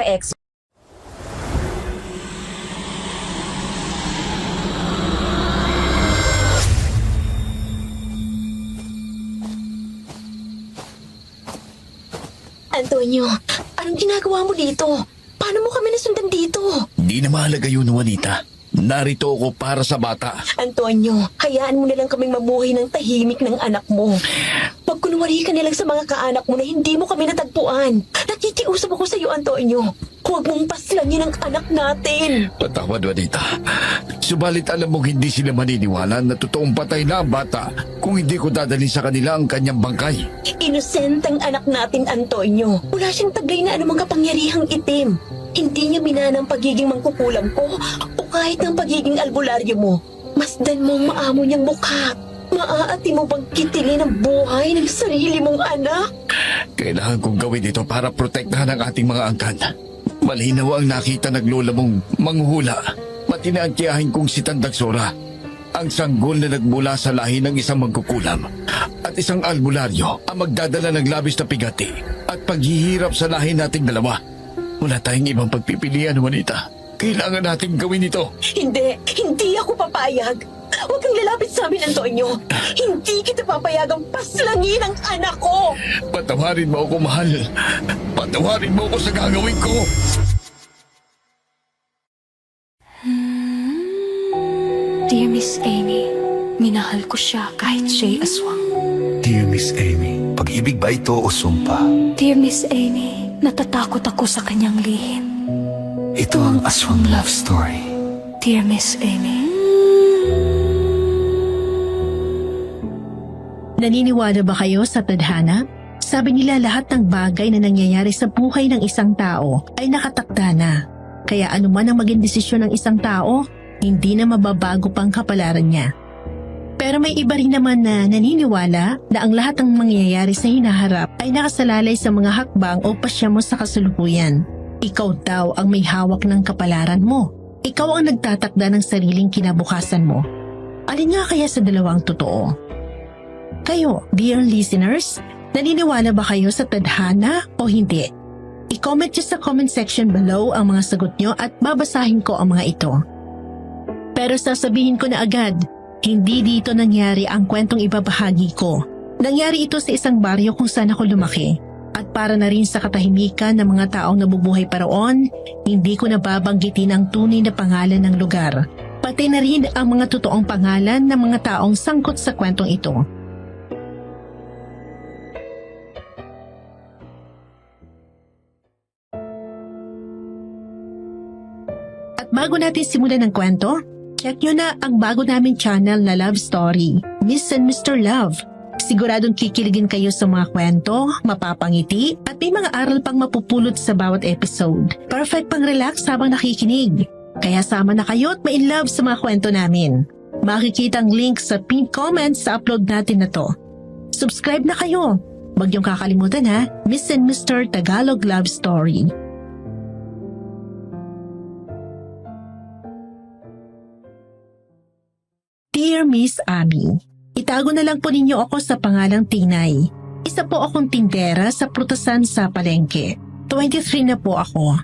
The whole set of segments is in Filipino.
sa ex. Antonio, anong ginagawa mo dito? Paano mo kami nasundan dito? Di na mahalaga yun, Juanita. Narito ako para sa bata. Antonio, hayaan mo na lang kaming mabuhay ng tahimik ng anak mo. Pagkunwari ka nilang sa mga kaanak mo na hindi mo kami natagpuan. Nakikiusap ako sa iyo, Antonio. Huwag mong paslangin ang anak natin. Patawad, Juanita. Subalit alam mong hindi sila maniniwala na totoong patay na ang bata kung hindi ko dadalhin sa kanila ang kanyang bangkay. Inosent ang anak natin, Antonio. Wala siyang taglay na anumang kapangyarihang itim. Hindi niya minanang pagiging mangkukulam ko o kahit ng pagiging albularyo mo. Masdan mong maamo niyang mukha. Maaati mo bang kitilin ang buhay ng sarili mong anak? Kailangan kong gawin ito para protektahan ang ating mga angkan. Malinaw ang nakita ng lola mong manghuhula. Pati na ang tiyahin kong si Tandagsora. Ang sanggol na nagmula sa lahi ng isang mangkukulam at isang albularyo ang magdadala ng labis na pigati at paghihirap sa lahi nating dalawa. Wala tayong ibang pagpipilian, Juanita. Kailangan nating gawin ito. Hindi ako papayag. Huwag kang lalapit sa amin, Antonio. Hindi kita papayagang paslangin ang anak ko. Patawarin mo ako, mahal. Patawarin mo ako sa gagawin ko. Dear Miss Amy, minahal ko siya kahit siya'y aswang. Dear Miss Amy, pag-ibig ba ito o sumpa? Dear Miss Amy, natatakot ako sa kanyang lihim. Ito ang aswang love story. Dear Miss Amy. Naniniwala ba kayo sa tadhana? Sabi nila lahat ng bagay na nangyayari sa buhay ng isang tao ay nakatakda na. Kaya anuman ang maging desisyon ng isang tao, hindi na mababago pang kapalaran niya. Pero may iba rin naman na naniniwala na ang lahat ng mangyayari sa hinaharap ay nakasalalay sa mga hakbang o pasya mo sa kasalukuyan. Ikaw daw ang may hawak ng kapalaran mo. Ikaw ang nagtatakda ng sariling kinabukasan mo. Alin nga kaya sa dalawang totoo? Kayo, dear listeners, naniniwala ba kayo sa tadhana o hindi? I-comment nyo sa comment section below ang mga sagot nyo at babasahin ko ang mga ito. Pero sasabihin ko na agad, hindi dito nangyari ang kwentong ibabahagi ko. Nangyari ito sa isang baryo kung saan ako lumaki. At para na rin sa katahimikan ng mga taong nabubuhay pa roon, hindi ko nababanggitin ang tunay na pangalan ng lugar. Pati na rin ang mga totoong pangalan ng mga taong sangkot sa kwentong ito. Bago natin simulan ng kwento, check nyo na ang bago naming channel na Love Story, Miss and Mr. Love. Siguradong kikiligin kayo sa mga kwento, mapapangiti, at may mga aral pang mapupulot sa bawat episode. Perfect pang relax habang nakikinig. Kaya sama na kayo at ma-inlove sa mga kwento namin. Makikita ang link sa pinned comment sa upload natin na to. Subscribe na kayo. Huwag niyong kakalimutan ha, Miss and Mr. Tagalog Love Story. Dear Miss Abby, itago na lang po ninyo ako sa pangalang Tinay. Isa po akong tindera sa prutasan sa palengke. 23 na po ako.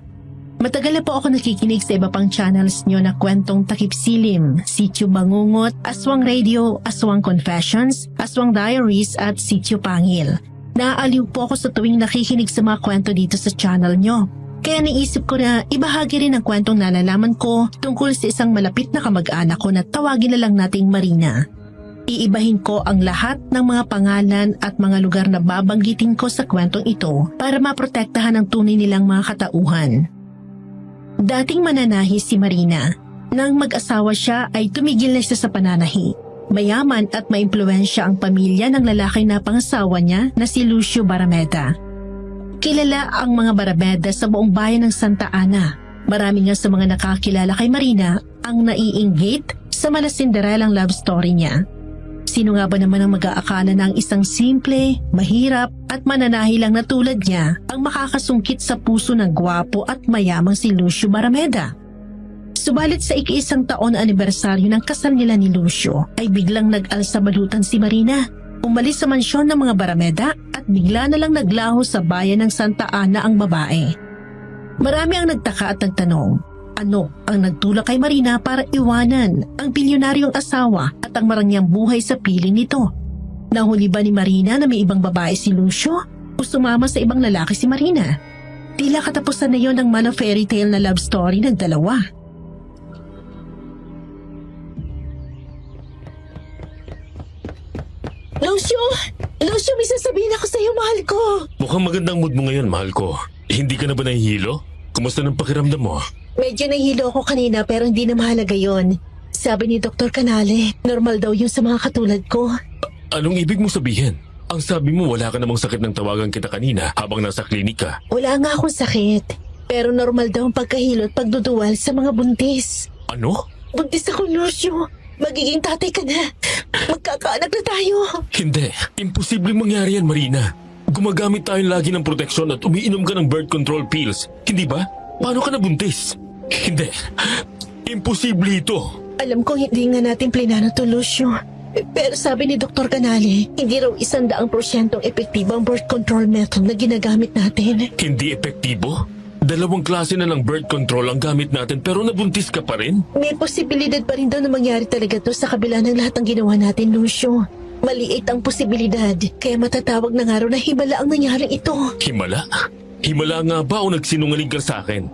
Matagal na po ako nakikinig sa iba pang channels nyo na kwentong Takip Silim, Sityo Bangungot, Aswang Radio, Aswang Confessions, Aswang Diaries at Sityo Pangil. Naaaliw po ako sa tuwing nakikinig sa mga kwento dito sa channel nyo. Kaya naisip ko na ibahagi rin ang kwentong nalalaman ko tungkol sa isang malapit na kamag-anak ko na tawagin na lang nating Marina. Iibahin ko ang lahat ng mga pangalan at mga lugar na babanggitin ko sa kwentong ito para maprotektahan ang tunay nilang mga katauhan. Dating mananahi si Marina. Nang mag-asawa siya ay tumigil na siya sa pananahi. Mayaman at maimpluwensya ang pamilya ng lalaki na pangasawa niya na si Lucio Barameda. Kilala ang mga Barameda sa buong bayan ng Santa Ana. Marami nga sa mga nakakilala kay Marina ang naiinggit sa malasinderelang love story niya. Sino nga ba naman ang mag-aakala na ang isang simple, mahirap at mananahi lang na tulad niya ang makakasungkit sa puso ng gwapo at mayamang si Lucio Barameda? Subalit sa ika-1 taon na anibersaryo ng kasal nila ni Lucio ay biglang nag-alsa balutan si Marina. Umalis sa mansyon ng mga Barameda at bigla na lang naglaho sa bayan ng Santa Ana ang babae. Marami ang nagtaka at nagtanong, ano ang nagtulak kay Marina para iwanan ang bilyonaryong asawa at ang marangyang buhay sa piling nito? Nahuli ba ni Marina na may ibang babae si Lucio o sumama sa ibang lalaki si Marina? Tila katapusan na yon ng mana fairy tale na love story ng dalawa. Lucio! Lucio, may sasabihin ako sa'yo, mahal ko! Mukhang magandang mood mo ngayon, mahal ko. Hindi ka na ba nahihilo? Kumusta ng pakiramdam mo? Medyo nahilo ako kanina pero hindi na mahalaga yon. Sabi ni Dr. Canale, normal daw yun sa mga katulad ko. Anong ibig mo sabihin? Ang sabi mo wala ka namang sakit ng tawagan kita kanina habang nasa klinika. Wala nga akong sakit. Pero normal daw ang pagkahilo at pagduduwal sa mga buntis. Ano? Buntis ako, Lucio. Magiging tatay ka na. Magkakaanak na tayo. Hindi. Imposibleng mangyari yan, Marina. Gumagamit tayo lagi ng proteksyon at umiinom ka ng birth control pills. Hindi ba? Paano ka nabuntis? Hindi. Imposible ito. Alam ko hindi nga natin plinano to, Lucio. Pero sabi ni Dr. Canale, hindi raw 100% epektibo ang birth control method na ginagamit natin. Hindi epektibo? 2 klase na ng birth control ang gamit natin pero nabuntis ka pa rin? May posibilidad pa rin daw na mangyari talaga to sa kabila ng lahat ng ginawa natin, Lucio. Maliit ang posibilidad, kaya matatawag na nga raw na himala ang nangyaring ito. Himala? Himala nga ba o nagsinungaling ka sa akin?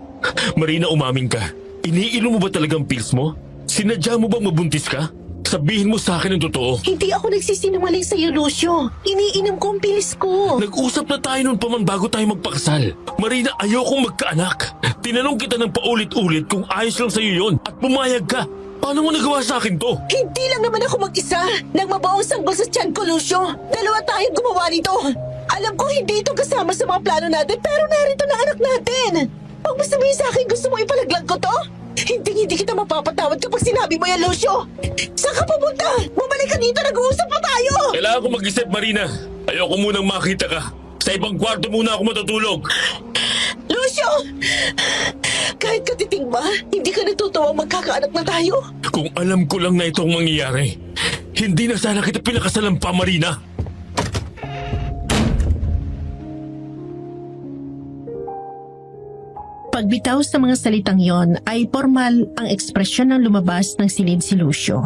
Marina, umamin ka. Iniinom mo ba talagang pills mo? Sinadya mo bang mabuntis ka? Sabihin mo sa akin ang totoo. Hindi ako nagsisinungaling sa'yo, Lucio. Iniinom ko ang pilis ko. Nag-usap na tayo noon pa man bago tayo magpakasal. Marina, ayokong magkaanak. Tinanong kita ng paulit-ulit kung ayos lang sa'yo yon at pumayag ka. Paano mo nagawa sa akin to? Hindi lang naman ako mag-isa. Nang mabaong sanggol sa tiyan ko, Lucio. 2 tayong gumawa nito. Alam ko hindi ito kasama sa mga plano natin pero narito na anak natin. Huwag mo sabihin sa akin gusto mo ipalaglag ko to? Hindi kita mapapatawad kapag sinabi mo yan, Lucio. Saan ka pupunta? Bumalik ka dito, nag-uusap pa tayo. Kailangan ko mag-isip, Marina. Ayoko munang makita ka. Sa ibang kwarto muna ako matutulog. Lucio! Kahit katiting ba, hindi ka natutuwa magkakaanak na tayo? Kung alam ko lang na itong mangyayari, hindi na sana kita pinakasalan pa, Marina. Pagbitaw sa mga salitang yon ay formal ang ekspresyon ng lumabas ng silid si Lucio.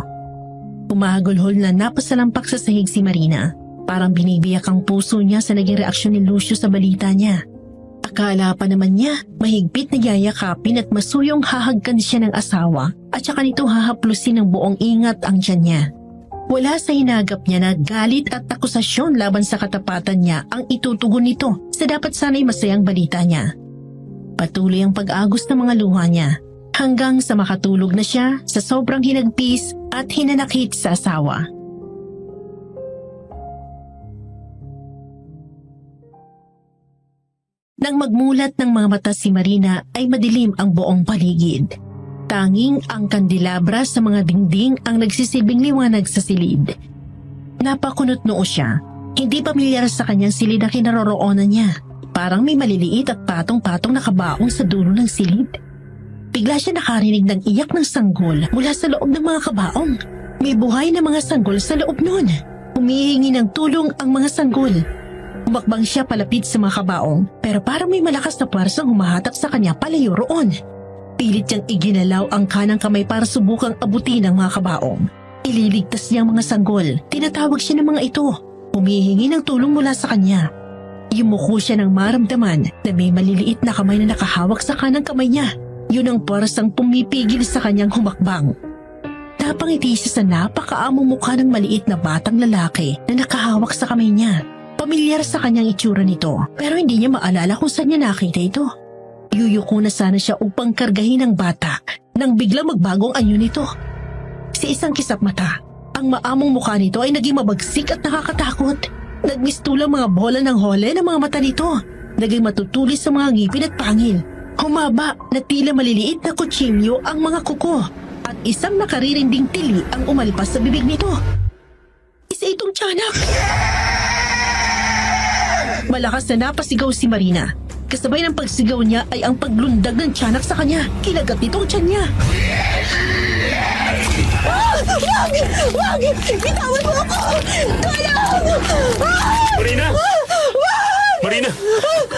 Umahagulhol na napasalampak sa sahig si Marina. Parang binibiyak ang puso niya sa naging reaksyon ni Lucio sa balita niya. Akala pa naman niya mahigpit na yayakapin at masuyong hahagkan siya ng asawa at saka nito hahaplusin ng buong ingat ang tiyan niya. Wala sa hinagap niya na galit at akusasyon laban sa katapatan niya ang itutugon nito sa dapat sana'y masayang balita niya. Patuloy ang pag-agos ng mga luha niya hanggang sa makatulog na siya sa sobrang hinagpis at hinanakit sa asawa. Nang magmulat ng mga mata si Marina ay madilim ang buong paligid. Tanging ang kandelabra sa mga dingding ang nagsisilbing liwanag sa silid. Napakunot noo siya, hindi pamilyar sa kanyang silid na kinaroroonan niya. Parang may maliliit at patong-patong na kabaong sa dulo ng silid. Bigla siya nakarinig ng iyak ng sanggol mula sa loob ng mga kabaong. May buhay na mga sanggol sa loob nun. Humihingi ng tulong ang mga sanggol. Umakbang siya palapit sa mga kabaong pero parang may malakas na puwersang humahatak sa kanya palayo roon. Pilit niyang iginalaw ang kanang kamay para subukang abutin ang mga kabaong. Ililigtas niya ang mga sanggol. Tinatawag siya ng mga ito. Humihingi ng tulong mula sa kanya. Yumuko siya ng maramdaman na may maliliit na kamay na nakahawak sa kanang kamay niya. Yun ang puwersang pumipigil sa kanyang humakbang. Napangiti siya sa napakaamong mukha ng maliit na batang lalaki na nakahawak sa kamay niya. Pamilyar sa kanyang itsura nito pero hindi niya maalala kung saan niya nakita ito. Yuyuko na sana siya upang kargahin ang bata nang biglang magbagong anyo nito. Sa isang kisap mata, ang maamong mukha nito ay naging mabagsik at nakakatakot. Nagmistulang mga bola ng hole ng mga mata nito. Naging matutulis sa mga ngipin at pangil. Humaba na tila maliliit na kutsilyo ang mga kuko at isang nakaririnding tili ang umalipas sa bibig nito. Isa itong tiyanak. Malakas na napasigaw si Marina. Kasabay ng pagsigaw niya ay ang paglundag ng tiyanak sa kanya. Kinagat nito ang tiyan niya. Wag! Wag! Bitawan mo ako! Tulong! Marina! Marina!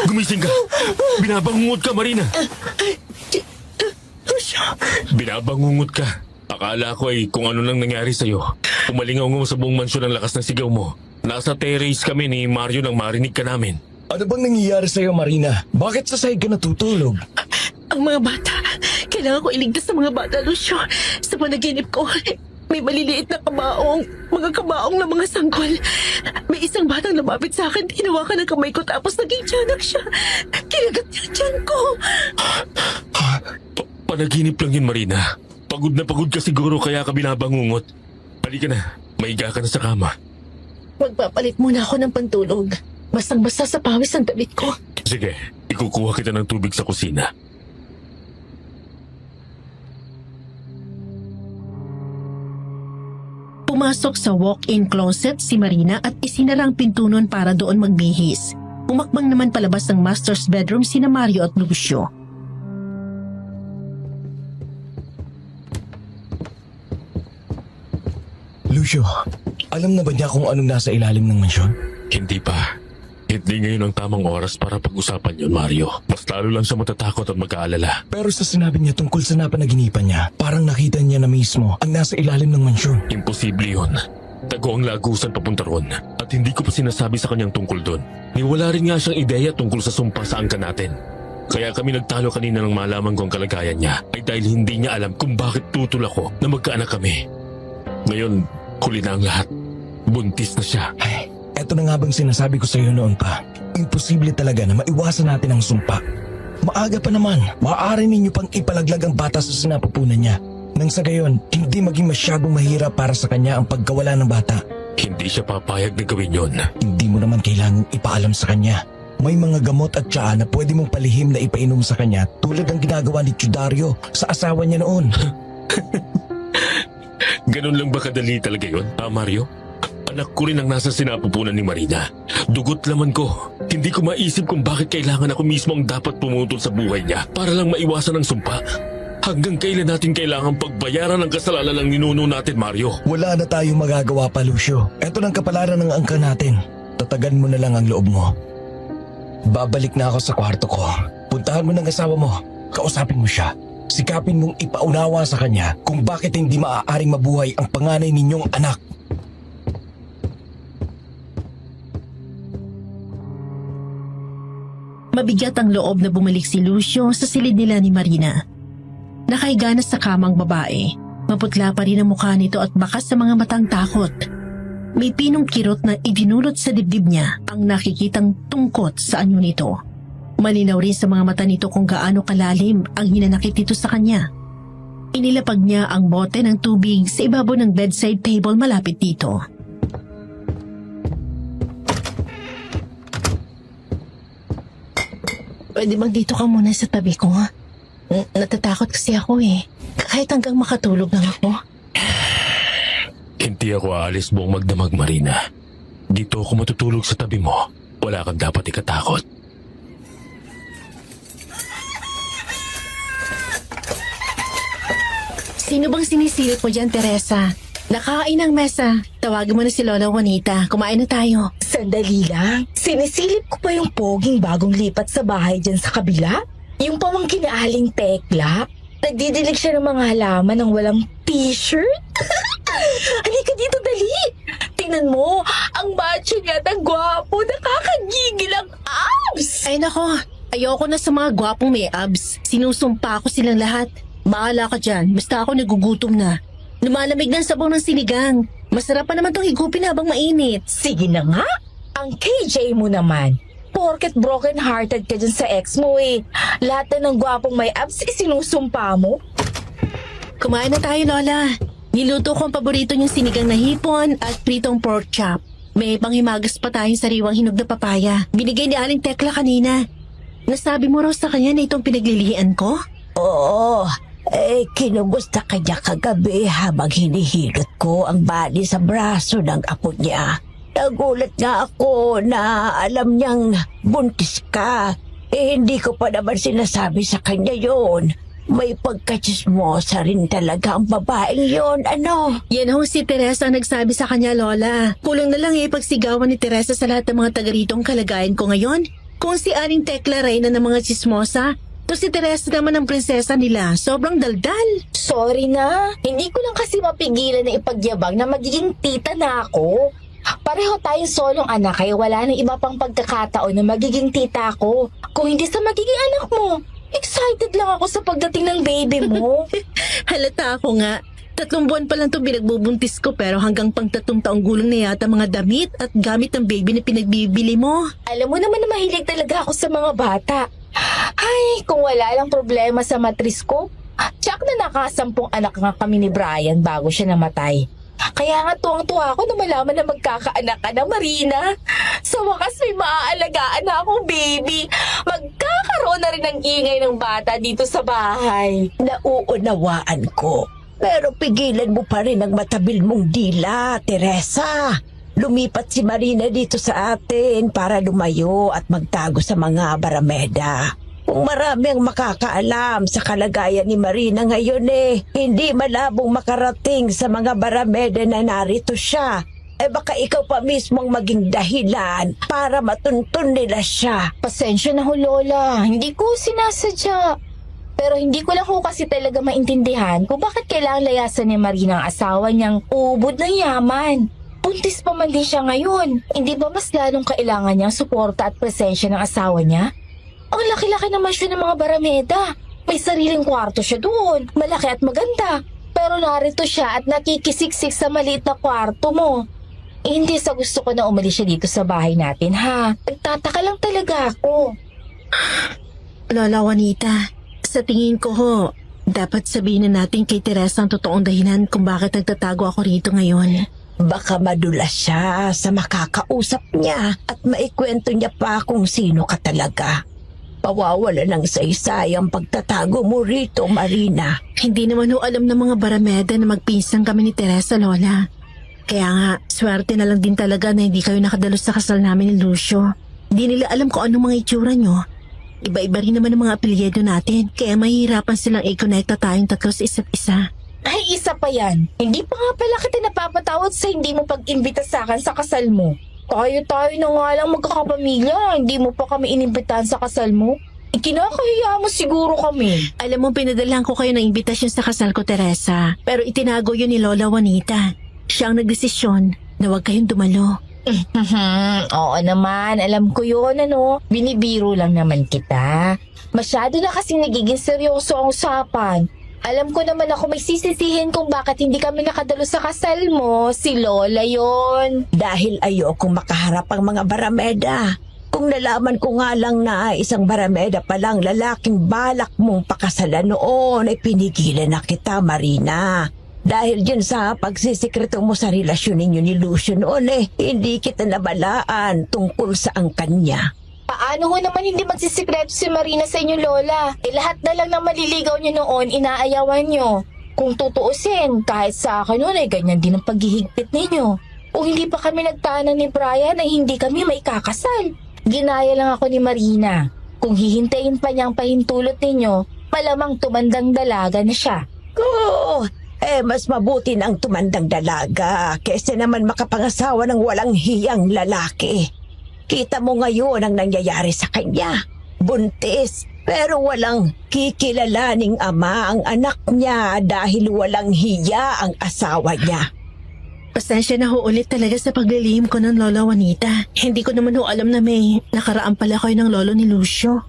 Gumising ka! Binabangungot ka, Marina! Lucio, Binabangungot ka. Akala ko ay kung ano lang nangyari sa'yo. Umalingaw mo sa buong mansyon ang lakas ng sigaw mo. Nasa terrace kami ni Mario nang marinig ka namin. Ano bang nangyayari sa'yo, Marina? Bakit sa sahig ka natutulog? ang mga bata. Kailangan ko iligtas sa mga bata, Lucio. Sa panaginip ko, may maliliit na kabaong, mga kabaong na mga sanggol. May isang batang lumapit sa akin, hinawakan ng kamay ko tapos naging tiyanak siya. Kinagat niya ang tiyan ko. Panaginip lang yun, Marina. Pagod na pagod ka siguro kaya ka binabangungot. Halika na, maiga ka na sa kama. Magpapalit muna ako ng pantulog. Basang-basa sa pawis ang damit ko. Sige, ikukuha kita ng tubig sa kusina. Pumasok sa walk-in closet si Marina at isinara ang pinto nun para doon magbihis. Umakbang naman palabas ng master's bedroom sina Mario at Lucio. Lucio, alam na ba niya kung anong nasa ilalim ng mansyon? Hindi pa. Hindi ngayon ang tamang oras para pag-usapan yun, Mario. Mas lalo lang siya matatakot at mag-aalala. Pero sa sinabi niya tungkol sa napanaginipan niya, parang nakita niya na mismo ang nasa ilalim ng mansyon. Imposible yun. Tago ang lagusan papunta ron. At hindi ko pa sinasabi sa kanyang tungkol doon. Niwala rin nga siyang ideya tungkol sa sumpa sa angkan natin. Kaya kami nagtalo kanina nang malaman ko ang kalagayan niya ay dahil hindi niya alam kung bakit tutol ako na magkaanak kami. Ngayon, huli na ang lahat. Buntis na siya. Ay, eto na nga bang sinasabi ko sa iyo noon pa. Imposible talaga na maiwasan natin ang sumpa. Maaga pa naman, maaari ninyo pang ipalaglag ang bata sa sinapupunan niya. Nang sa gayon, hindi maging masyadong mahirap para sa kanya ang pagkawala ng bata. Hindi siya papayag na gawin yun. Hindi mo naman kailangang ipaalam sa kanya. May mga gamot at tsaa na pwede mong palihim na ipainom sa kanya tulad ng ginagawa ni Chudario sa asawa niya noon. Ganun lang ba kadali talaga yun, Mario? Anak ko rin ang nasa sinapupunan ni Marina. Dugot laman ko. Hindi ko maisip kung bakit kailangan ako mismo ang dapat pumutol sa buhay niya para lang maiwasan ang sumpa. Hanggang kailan natin kailangan pagbayaran ang kasalanan ng ninuno natin, Mario? Wala na tayong magagawa pa, Lucio. Ito ng kapalaran ng angka natin. Tatagan mo na lang ang loob mo. Babalik na ako sa kwarto ko. Puntahan mo ng asawa mo. Kausapin mo siya. Sikapin mong ipaunawa sa kanya kung bakit hindi maaaring mabuhay ang panganay ninyong anak. Mabigat ang loob na bumalik si Lucio sa silid nila ni Marina. Nakahiga na sa kamang babae. Maputla pa rin ang mukha nito at bakas sa mga matang takot. May pinong kirot na idinulot sa dibdib niya ang nakikitang tungkot sa anyo nito. Malinaw rin sa mga mata nito kung gaano kalalim ang hinanakit nito sa kanya. Inilapag niya ang bote ng tubig sa ibabaw ng bedside table malapit dito. Pwede bang dito ka muna sa tabi ko? Natatakot kasi ako eh. Kahit hanggang makatulog lang ako. Hindi ako aalis buong magdamag, Marina. Dito ako matutulog sa tabi mo. Wala kang dapat ikatakot. Sino bang sinisilip mo dyan, Teresa? Nakain ang mesa. Tawagin mo na si Lola Juanita. Kumain na tayo. Sandali lang. Sinisilip ko pa yung poging bagong lipat sa bahay dyan sa kabila. Yung pamangkin na Aling Tekla. Nagdidilig siya ng mga halaman ng walang t-shirt. Halika dito, dali. Tingnan mo, ang macho niya at ang gwapo. Nakakagigil ang abs. Ay nako, ayoko na sa mga gwapong may abs. Sinusumpa ko silang lahat. Bahala ka dyan, basta ako nagugutom na. Lumalamig na ang sabaw ng sinigang. Masarap pa naman tong higupin habang mainit. Sige na nga. Ang KJ mo naman. Porket broken-hearted ka dyan sa ex mo eh. Lahat na ng gwapong may abs sinusumpa mo. Kumain na tayo, Lola. Niluto ko ang paborito niyong sinigang na hipon at pritong pork chop. May panghimagas pa tayong sariwang hinog na papaya. Binigay ni Aling Tekla kanina. Nasabi mo raw sa kanya na itong pinaglilian ko? Oo. Kinumusta kanya kagabi habang hinihilot ko ang bali sa braso ng apo niya. Nagulat nga ako na alam niyang buntis ka. Hindi ko pa naman sinasabi sa kanya yon. May pagkachismosa rin talaga ang babaeng yon, ano? Yan ho si Teresa ang nagsabi sa kanya, Lola. Kulang na lang pagsigawan ni Teresa sa lahat ng mga taga rito ang kalagayan ko ngayon. Kung si Aling Tekla Reyna ng mga chismosa, to si Teresa naman ang prinsesa nila. Sobrang daldal. Sorry na, hindi ko lang kasi mapigilan na ipagyabang na magiging tita na ako. Pareho tayong solong anak kaya wala nang iba pang pagkakataon na magiging tita ako. Kung hindi sa magiging anak mo, excited lang ako sa pagdating ng baby mo. Halata ako nga. 3 buwan pa lang itong pinagbubuntis ko pero hanggang pang 3 taong gulang na yata mga damit at gamit ng baby na pinagbibili mo. Alam mo naman na mahilig talaga ako sa mga bata. Ay, kung wala lang problema sa matris ko, tsak na nakasampung anak nga kami ni Brian bago siya namatay. Kaya nga tuwang-tuwa ako na malaman na magkakaanak ka na, Marina. Sa wakas may maaalagaan na akong baby. Magkakaroon na rin ng ingay ng bata dito sa bahay. Nauunawaan ko. Pero pigilan mo pa rin ang matabil mong dila, Teresa. Lumipat si Marina dito sa atin para lumayo at magtago sa mga barameda. Kung marami ang makakaalam sa kalagayan ni Marina ngayon hindi malabong makarating sa mga barameda na narito siya. Baka ikaw pa mismo ang maging dahilan para matuntun nila siya. Pasensya na ho, Lola. Hindi ko sinasadya. Pero hindi ko lang ho kasi talaga maintindihan kung bakit kailangan layasan ni Marina ang asawa niyang ubod ng yaman. Buntis pa man din siya ngayon. Hindi ba mas lalong kailangan niyang suporta at presensya ng asawa niya? Ang laki-laki naman siya ng mga barameda. May sariling kwarto siya doon. Malaki at maganda. Pero narito siya at nakikisiksik sa maliit na kwarto mo. Hindi sa gusto ko na umalis siya dito sa bahay natin, ha? Nagtataka lang talaga ako. Lola Juanita, sa tingin ko ho, dapat sabihin na natin kay Teresa ang totoong dahilan kung bakit nagtatago ako rito ngayon. Baka madulas siya sa makakausap niya at maikwento niya pa kung sino ka talaga. Pawawala ng saysay ang pagtatago mo rito, Marina. Hindi naman ho alam ng mga barameda na magpinsang kami ni Teresa, Lola. Kaya nga, swerte na lang din talaga na hindi kayo nakadalos sa kasal namin ni Lucio. Hindi nila alam kung anong mga itsura nyo. Iba-iba rin naman ang mga apelyido natin, kaya mahihirapan silang i-connecta tayong tatlo sa isa't isa. Ay, isa pa yan. Hindi pa nga pala kita napapatawad sa hindi mo pag-imbita sa akin sa kasal mo. Tayo-tayo na nga lang magkakapamilya. Hindi mo pa kami inimbitahan sa kasal mo. Ikinakahiya mo siguro kami. Alam mo, pinadalhan ko kayo ng imbitasyon sa kasal ko, Teresa. Pero itinago yun ni Lola Juanita. Siya ang nagdesisyon na huwag kayong dumalo. Oo naman, alam ko yun, Binibiro lang naman kita. Masyado na kasing nagiging seryoso ang usapan. Alam ko naman ako may sisisihin kung bakit hindi kami nakadalo sa kasal mo. Si Lola yon. Dahil ayokong makaharap ang mga barameda. Kung nalaman ko nga lang na isang barameda palang lalaking balak mong pakasalan noon, ay pinigilan na kita, Marina. Dahil dyan sa pagsisikreto mo sa relasyon ninyo ni Lucio noon, hindi kita nabalaan tungkol sa angkan niya. Paano ho naman hindi magsisikreto si Marina sa inyo, Lola? Lahat na lang ng maliligaw niyo noon, inaayawan niyo. Kung tutuusin, kahit sa akin noon ay ganyan din ang paghihigpit ninyo. Kung hindi pa kami nagtanan ni Brian ay hindi kami maikakasal. Ginaya lang ako ni Marina. Kung hihintayin pa niyang pahintulot ninyo, malamang tumandang dalaga na siya. Oo, mas mabuti na ang tumandang dalaga kaysa naman makapangasawa ng walang hiyang lalaki. Kita mo ngayon ang nangyayari sa kanya. Buntis, pero walang kikilalaning ama ang anak niya dahil walang hiya ang asawa niya. Pasensya na ho ulit talaga sa paglilihim ko ng Lola Juanita. Hindi ko naman ho alam na may nakaraan pala kayo ng lolo ni Lucio.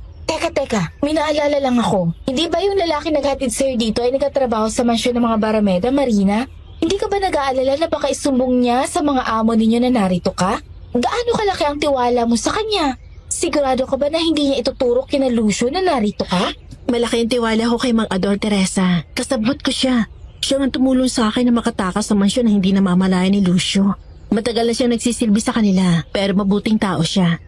Teka, may naalala lang ako. Hindi ba yung lalaki naghatid sa'yo dito ay nagtatrabaho sa mansyon ng mga barameda, Marina? Hindi ka ba nag-aalala na baka isumbong niya sa mga amo ninyo na narito ka? Gaano kalaki ang tiwala mo sa kanya? Sigurado ka ba na hindi niya ituturok kina Lucio na narito ka? Malaki ang tiwala ko kay Mang Ador, Teresa. Kasabot ko siya. Siya ang tumulong sa akin na makatakas sa mansyon na hindi namamalayan ni Lucio. Matagal na siyang nagsisilbi sa kanila, pero mabuting tao siya.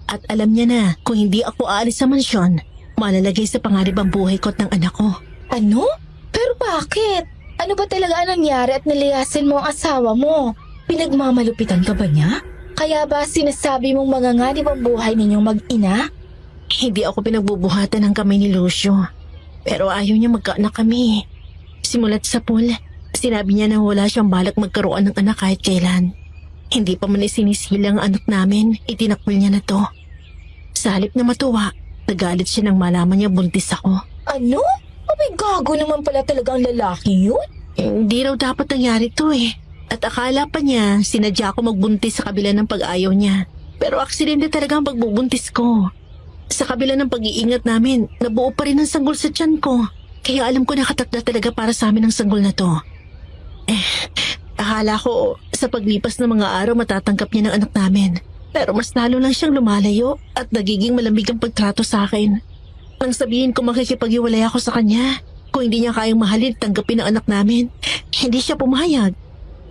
At alam niya na, kung hindi ako aalis sa mansyon, malalagay sa pangarib ang buhay ko at ng anak ko. Ano? Pero bakit? Ano ba talaga ang nangyari at nalayasin mo ang asawa mo? Pinagmamalupitan ka ba niya? Kaya ba sinasabi mong manganganib ang buhay ninyong mag-ina? Hindi ako pinagbubuhatan ng kamay ni Lucio. Pero ayaw niya magkaanak kami. Simulat sa pool, sinabi niya na wala siyang balak magkaroon ng anak kahit kailan. Hindi pa man isinisilang ang anak namin, itinakbol niya na to. Sa halip na matuwa, nagalit siya nang malaman niya buntis ako. Ano? Abay, gago naman pala talaga ang lalaki yun. Hindi raw dapat nangyari to eh. At akala pa niya, sinadya ko magbuntis sa kabila ng pag-ayaw niya. Pero aksidente talaga ang pagbubuntis ko. Sa kabila ng pag-iingat namin, nabuo pa rin ang sanggol sa tiyan ko. Kaya alam ko nakatakda talaga para sa amin ang sanggol na to. Akala ko sa paglipas ng mga araw matatanggap niya ng anak namin. Pero mas lalo lang siyang lumalayo at nagiging malamig ang pagtrato sa akin. Nang sabihin ko makikipag-iwalay ako sa kanya, kung hindi niya kayang mahalin tanggapin ang anak namin, hindi siya pumayag.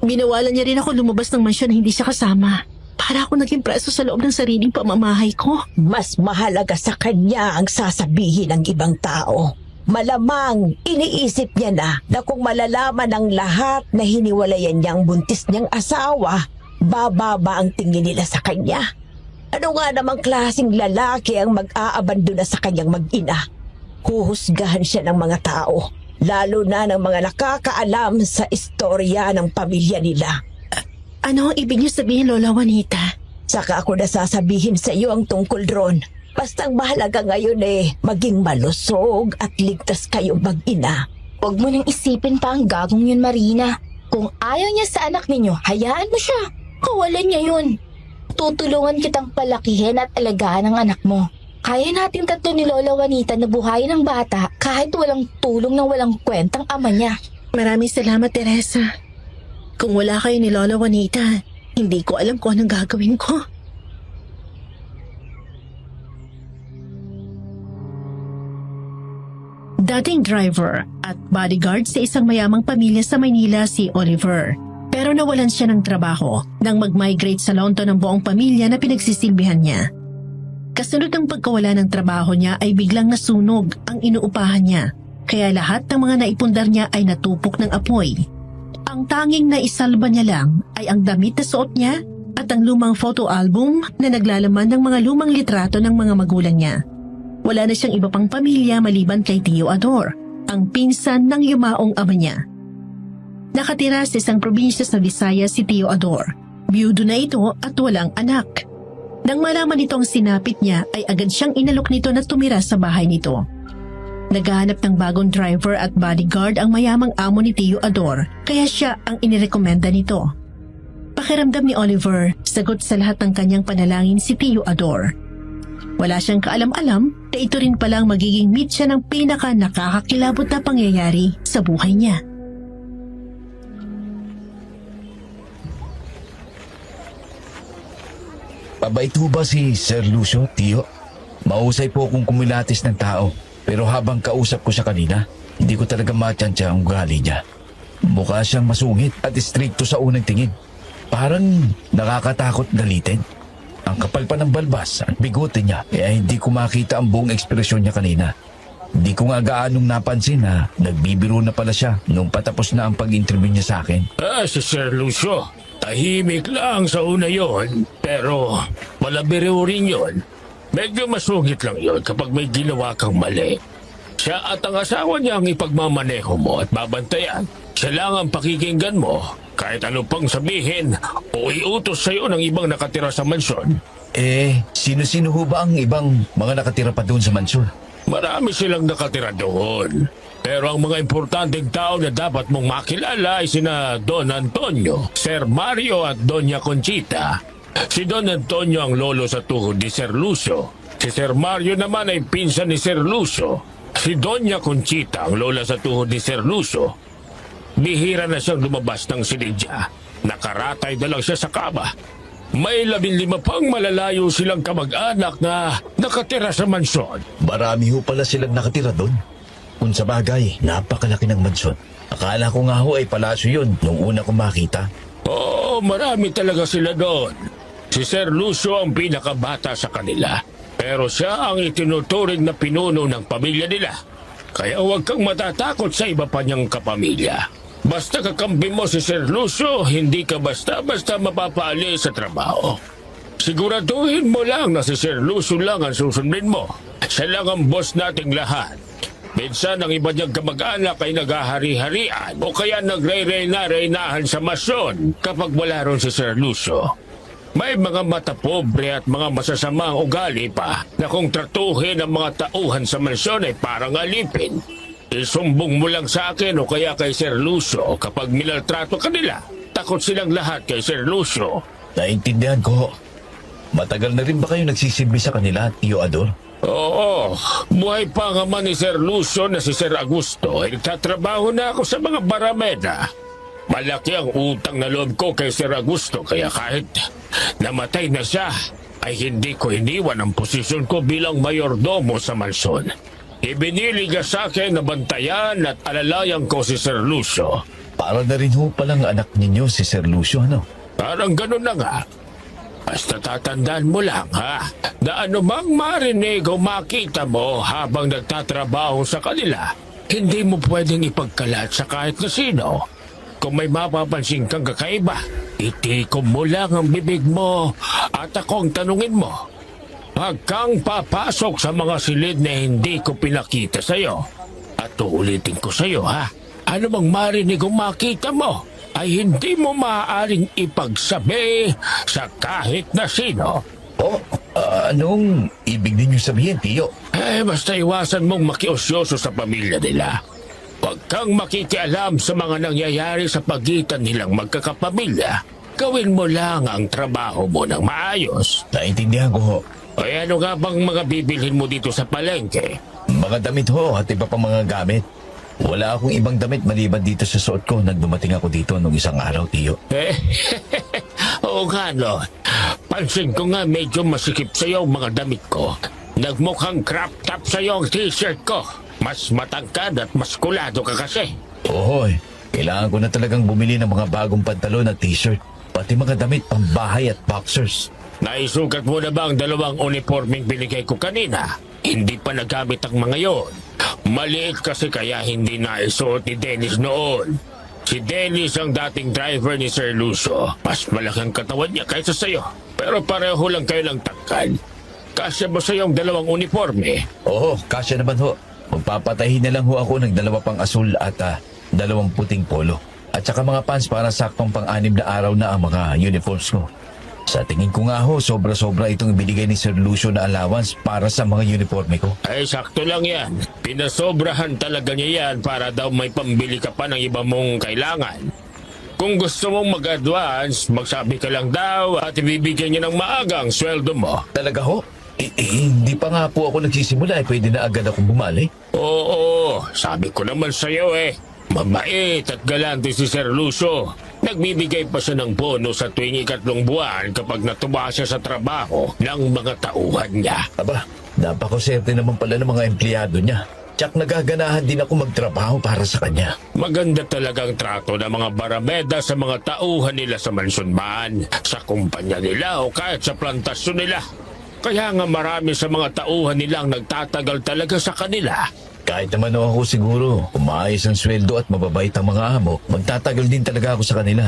Binawalan niya rin ako lumabas ng mansyon na hindi siya kasama. Para ako naging preso sa loob ng sariling pamamahay ko. Mas mahalaga sa kanya ang sasabihin ng ibang tao. Malamang iniisip niya na kung malalaman ng lahat na hiniwalayan niyang buntis niyang asawa, bababa ang tingin nila sa kanya. Ano nga namang klaseng lalaki ang mag-aabandona sa kanyang mag-ina? Huhusgahan siya ng mga tao, lalo na ng mga nakakaalam sa istorya ng pamilya nila. Ano ang ibig niyo sabihin, Lola Juanita? Saka ako nasasabihin sa iyo ang tungkol ron. Bastang mahalaga ngayon maging malusog at ligtas kayong mag-ina. Huwag mo nang isipin pa ang gagong yun, Marina. Kung ayaw niya sa anak ninyo, hayaan mo siya. Kawalan niya yun. Tutulungan kitang palakihin at alagaan ang anak mo. Kaya natin tatlo ni Lola Juanita na buhayin ang bata kahit walang tulong ng walang kwentang ama niya. Maraming salamat, Teresa. Kung wala kayo ni Lola Juanita, hindi ko alam kung anong gagawin ko. Dating driver at bodyguard sa isang mayamang pamilya sa Maynila si Oliver. Pero nawalan siya ng trabaho nang mag-migrate sa London ang buong pamilya na pinagsisilbihan niya. Kasunod ng pagkawala ng trabaho niya ay biglang nasunog ang inuupahan niya. Kaya lahat ng mga naipundar niya ay natupok ng apoy. Ang tanging naisalba niya lang ay ang damit na suot niya at ang lumang photo album na naglalaman ng mga lumang litrato ng mga magulang niya. Wala na siyang iba pang pamilya maliban kay Tio Ador, ang pinsan ng yumaong ama niya. Nakatira sa isang probinsya sa Visayas si Tio Ador. Biyudo na ito at walang anak. Nang malaman nito ang sinapit niya ay agad siyang inalok nito na tumira sa bahay nito. Naghahanap ng bagong driver at bodyguard ang mayamang amo ni Tio Ador, kaya siya ang inirekomenda nito. Pakiramdam ni Oliver, sagot sa lahat ng kanyang panalangin si Tio Ador. Wala siyang kaalam-alam na ito rin palang magiging meet siya ng pinaka nakakakilabot na pangyayari sa buhay niya. Mabait ho ba si Sir Lucio, Tio? Mahusay po akong kumilatis ng tao. Pero habang kausap ko siya kanina, hindi ko talaga matyansya ang ugali niya. Mukha siyang masungit at istrikto sa unang tingin. Parang nakakatakot galitin. Ang kapal pa ng balbas at bigote niya, kaya hindi ko makita ang buong ekspresyon niya kanina. Hindi ko nga gaanong napansin na nagbibiro na pala siya nung patapos na ang pag-interview niya sa akin. Si Sir Lucio, tahimik lang sa una yon, pero malabiro rin yon. Medyo masungit lang yon kapag may ginawa kang mali. Siya at ang asawa niya ang ipagmamaneho mo at babantayan. Siya lang ang pakikinggan mo kahit ano pang sabihin o iutos sa'yo ng ibang nakatira sa mansyon. Sino-sino ho ba ang ibang mga nakatira pa doon sa mansyon? Marami silang nakatira doon. Pero ang mga importanteng tao na dapat mong makilala ay sina Don Antonio, Sir Mario at Doña Conchita. Si Don Antonio ang lolo sa tuhod ni Sir Lucio. Si Sir Mario naman ay pinsan ni Sir Lucio. Si Doña Conchita ang lola sa tuhod ni Sir Lucio. Bihira na siyang lumabas ng silidya. Nakaratay na lang siya sa kama. May 15 pang malalayo silang kamag-anak na nakatira sa mansyon. Marami ho pala silang nakatira doon. Kung sa bagay, napakalaki ng mansyon. Akala ko nga ho ay palasyo yun nung una ko makita. Oo, marami talaga sila doon. Si Sir Lucio ang pinakabata sa kanila. Pero siya ang itinuturing na pinuno ng pamilya nila. Kaya huwag kang matatakot sa iba pa niyang kapamilya. Basta kakampi mo si Sir Lucio, hindi ka basta-basta mapapaali sa trabaho. Siguraduhin mo lang na si Sir Lucio lang ang susundin mo. Siya lang ang boss nating lahat. Minsan ang iba niyang kamag-anak ay naghahari-harian o kaya nagre-reyna-reynahan sa masyon kapag wala ron si Sir Lucio. May mga mata pobre at mga masasamang ugali pa na kung tratuhin ang mga tauhan sa mansyon ay parang alipin. Isumbong mo lang sa akin o kaya kay Sir Lucio kapag minaltrato ka nila. Takot silang lahat kay Sir Lucio. Naintindihan ko. Matagal na rin ba kayo nagsisilbi sa kanila, Tio Ador? Oo, buhay pa nga man ni Sir Lucio na si Sir Augusto ay nagtatrabaho na ako sa mga barameda. Malaki ang utang na loob ko kay Sir Augusto kaya kahit namatay na siya ay hindi ko iniwan ang posisyon ko bilang mayordomo sa mansyon. Ibinili niya sa akin na bantayan at alalayan ko si Sir Lucio. Para na rin ho palang anak ninyo si Sir Lucio, ano? Parang ganun na nga. Basta tatandaan mo lang ha, na anumang marinig o makita mo habang nagtatrabaho sa kanila, hindi mo pwedeng ipagkalat sa kahit na sino. Kung may mapapansin kang kakaiba, itikom mo lang ang bibig mo at akong tanungin mo. Huwag kang papasok sa mga silid na hindi ko pinakita sa'yo. At uulitin ko sa'yo ha, anumang marinig o makita mo, ay hindi mo maaaring ipagsabi sa kahit na sino. Anong ibig ninyo sabihin, Tio? Basta iwasan mong makiosyoso sa pamilya nila. Huwag kang makikialam sa mga nangyayari sa pagitan nilang magkakapamilya. Gawin mo lang ang trabaho mo ng maayos. Naintindihan ko ho. Ay ano nga bang mga bibilhin mo dito sa palengke? Mga damit ho at iba pang mga gamit. Wala akong ibang damit maliban dito sa suot ko nang dumating ako dito nung isang araw, Tio. Oo nga no. Pansin ko nga medyo masikip sa'yo ang mga damit ko. Nagmukhang crop top sa'yo ang t-shirt ko. Mas matangkad at maskulado ka kasi. Oo, kailangan ko na talagang bumili ng mga bagong pantalon at t-shirt. Pati mga damit pambahay at boxers. Naisukat mo na ba ang dalawang uniforming binigay ko kanina? Hindi pa nagamit ang mga yon. Maliit kasi kaya hindi naisuot ni Dennis noon. Si Dennis ang dating driver ni Sir Lucio. Mas malaking katawan niya kaysa sa'yo. Pero pareho lang kayo ng tangkad. Kasya ba sa'yo ang dalawang uniforme? Oo, kasya naman ho. Magpapatahin na lang ho ako ng dalawa pang asul at dalawang puting polo. At saka mga pants para saktong pang-anim na araw na ang mga uniforms ko. Sa tingin ko nga ho, sobra-sobra itong ibinigay ni Sir Lucio na allowance para sa mga uniforme ko. Ay, sakto lang yan. Pinasobrahan talaga niya yan para daw may pambili ka pa ng iba mong kailangan. Kung gusto mong mag-advance, magsabi ka lang daw at ibibigyan niya ng maagang sweldo mo. Talaga ho? Hindi pa nga po ako nagsisimula pwede na agad akong bumalik. Oo, sabi ko naman sa'yo mabait at galante si Sir Lucio. Nagbibigay pa siya ng bonus sa tuwing 3 buwan kapag natuwa siya sa trabaho ng mga tauhan niya. Aba, napakoserte naman pala ng mga empleyado niya. Tsak nagaganahan din ako magtrabaho para sa kanya. Maganda talagang trato ng mga barameda sa mga tauhan nila sa mansyon man, sa kumpanya nila o kahit sa plantasyon nila. Kaya nga marami sa mga tauhan nilang nagtatagal talaga sa kanila. Kahit naman ako siguro, kung maayos ang sweldo at mababait ang mga amo, magtatagal din talaga ako sa kanila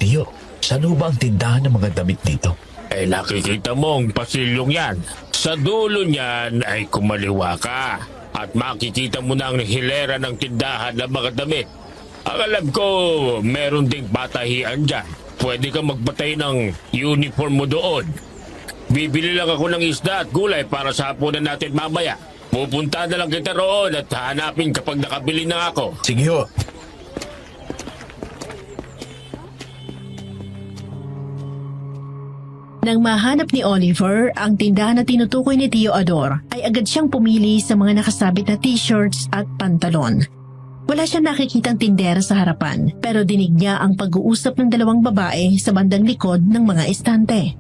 Tio, saan ba ang tindahan ng mga damit dito? Nakikita mo ang pasilyong yan. Sa dulo niyan ay kumaliwa ka at makikita mo na ang hilera ng tindahan ng mga damit. Ang alam ko, meron ding batahian dyan. Pwede kang magpatay ng uniform mo doon. Bibili lang ako ng isda at gulay para sa hapunan natin mamaya. Pupunta na lang kita roon at hanapin kapag nakabili na ako. Sige ho. Nang mahanap ni Oliver ang tindahan na tinutukoy ni Tio Ador, ay agad siyang pumili sa mga nakasabit na t-shirts at pantalon. Wala siyang nakikitang tindera sa harapan, pero dinig niya ang pag-uusap ng dalawang babae sa bandang likod ng mga estante.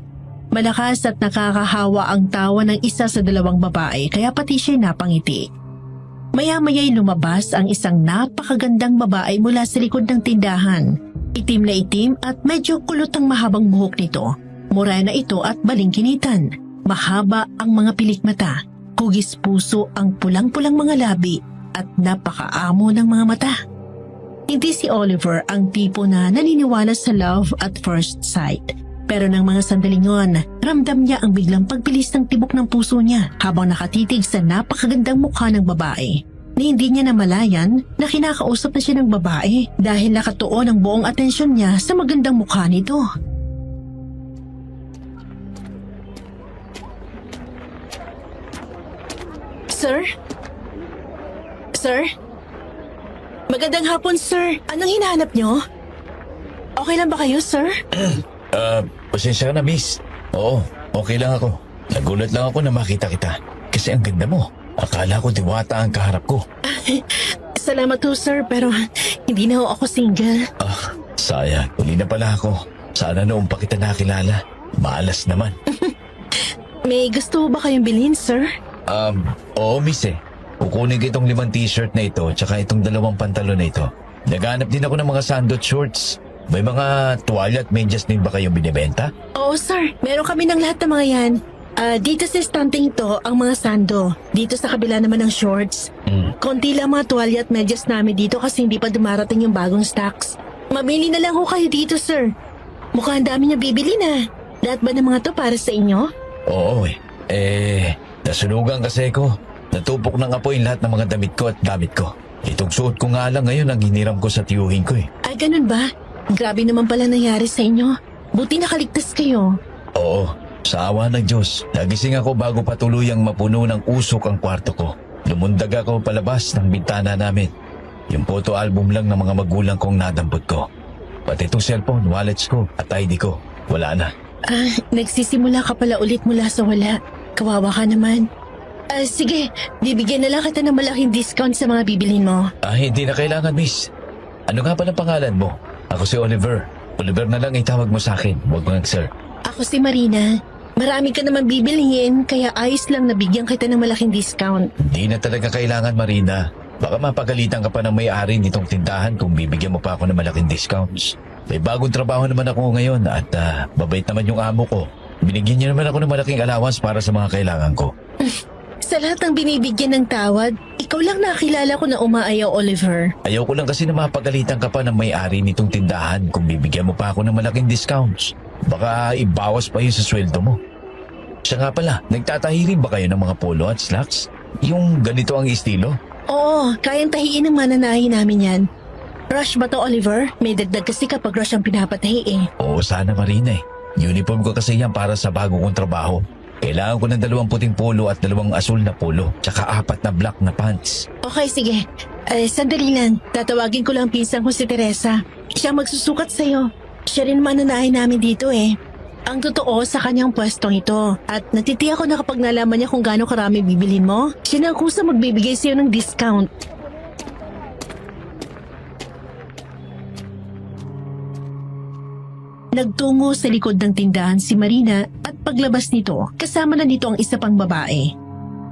Malakas at nakakahawa ang tawa ng isa sa dalawang babae kaya pati siya napangiti. Maya-maya'y lumabas ang isang napakagandang babae mula sa likod ng tindahan. Itim na itim at medyo kulot ang mahabang buhok nito. Morena ito at balingkinitan. Mahaba ang mga pilik mata. Hugis puso ang pulang-pulang mga labi at napakaamo ng mga mata. Hindi si Oliver ang tipo na naniniwala sa love at first sight. Pero ng mga sandaling yun, ramdam niya ang biglang pagbilis ng tibok ng puso niya habang nakatitig sa napakagandang mukha ng babae. Na hindi niya namalayan na kinakausap na siya ng babae dahil nakatuon ang buong atensyon niya sa magandang mukha nito. Sir? Sir? Magandang hapon, sir. Anong hinahanap nyo? Okay lang ba kayo, sir? Pasensya ka na, miss. Oo, okay lang ako. Nagulat lang ako na makita kita. Kasi ang ganda mo. Akala ko diwata ang kaharap ko. Salamat ho, sir, pero hindi na ho ako single. Sayang. Huli na pala ako. Sana noong pa kita nakilala. Maalas naman. May gusto ho ba kayong bilhin, sir? Oo, miss eh. Kukunin ko itong 5 t-shirt na ito tsaka itong 2 pantalon na ito. Naghanap din ako ng mga sandot shorts. May mga tuwalya at medyas din ba kayong binibenta? Oo, sir. Meron kami ng lahat ng mga yan. Dito sa standing ito, ang mga sando. Dito sa kabila naman ng shorts. Konti lang mga tuwalya at medyas namin dito kasi hindi pa dumarating yung bagong stocks. Mabili na lang ho kayo dito, sir. Mukhang dami niya bibili na. Lahat ba ng mga to para sa inyo? Oo nasunugan kasi ko. Natupok ng apoy lahat ng mga damit ko at gamit ko. Itong suot ko nga lang ngayon ang hiniram ko sa tiyuhin ko eh. Ay, ganun ba? Grabe naman pala nangyari sa inyo. Buti nakaligtas kayo. Oo, sa awa ng Diyos, nagising ako bago pa tuluyang mapuno ng usok ang kwarto ko. Lumundag ako palabas ng bintana namin. Yung photo album lang ng mga magulang kong nadampot ko. Pati itong cellphone, wallets ko at ID ko. Wala na. Nagsisimula ka pala ulit mula sa wala. Kawawa ka naman. Sige, bibigyan na lang kita ng malaking discount sa mga bibilin mo. Hindi na kailangan, miss. Ano nga pa ng pangalan mo? Ako si Oliver. Oliver na lang itawag mo sa akin. Huwag mo sir. Ako si Marina. Marami ka naman bibilihin, kaya ayos lang na bigyan kita ng malaking discount. Hindi na talaga kailangan, Marina. Baka mapagalitan ka pa ng may-ari nitong tindahan kung bibigyan mo pa ako ng malaking discounts. May bagong trabaho naman ako ngayon at mabait naman yung amo ko. Binigyan niya naman ako ng malaking allowance para sa mga kailangan ko. Sa lahat ng binibigyan ng tawad, ikaw lang nakilala ko na umaayaw, Oliver. Ayaw ko lang kasi na mapagalitan ka pa ng may-ari nitong tindahan kung bibigyan mo pa ako ng malaking discounts. Baka ibawas pa yun sa sweldo mo. Siya nga pala, nagtatahirin ba kayo ng mga polo at slacks? Yung ganito ang estilo? Oo, kayang tahiin ng mananahi namin yan. Rush ba to, Oliver? May dagdag kasi kapag rush ang pinapatahi eh. Oo, sana Marina eh. Uniform ko kasi yan para sa bago kong trabaho. Kailangan ko ng 2 puting polo at 2 asul na polo, tsaka 4 na black na pants. Okay, sige. Sandali lang. Tatawagin ko lang pinsan ko si Teresa. Siya magsusukat sa'yo. Siya rin mananahin namin dito eh. Ang totoo sa kanyang pwestong ito. At natitiyak ko na kapag nalaman niya kung gaano karami bibilin mo, siya na ang kusa magbibigay sa'yo ng discount. Nagtungo sa likod ng tindahan si Marina at paglabas nito, kasama na nito ang isa pang babae.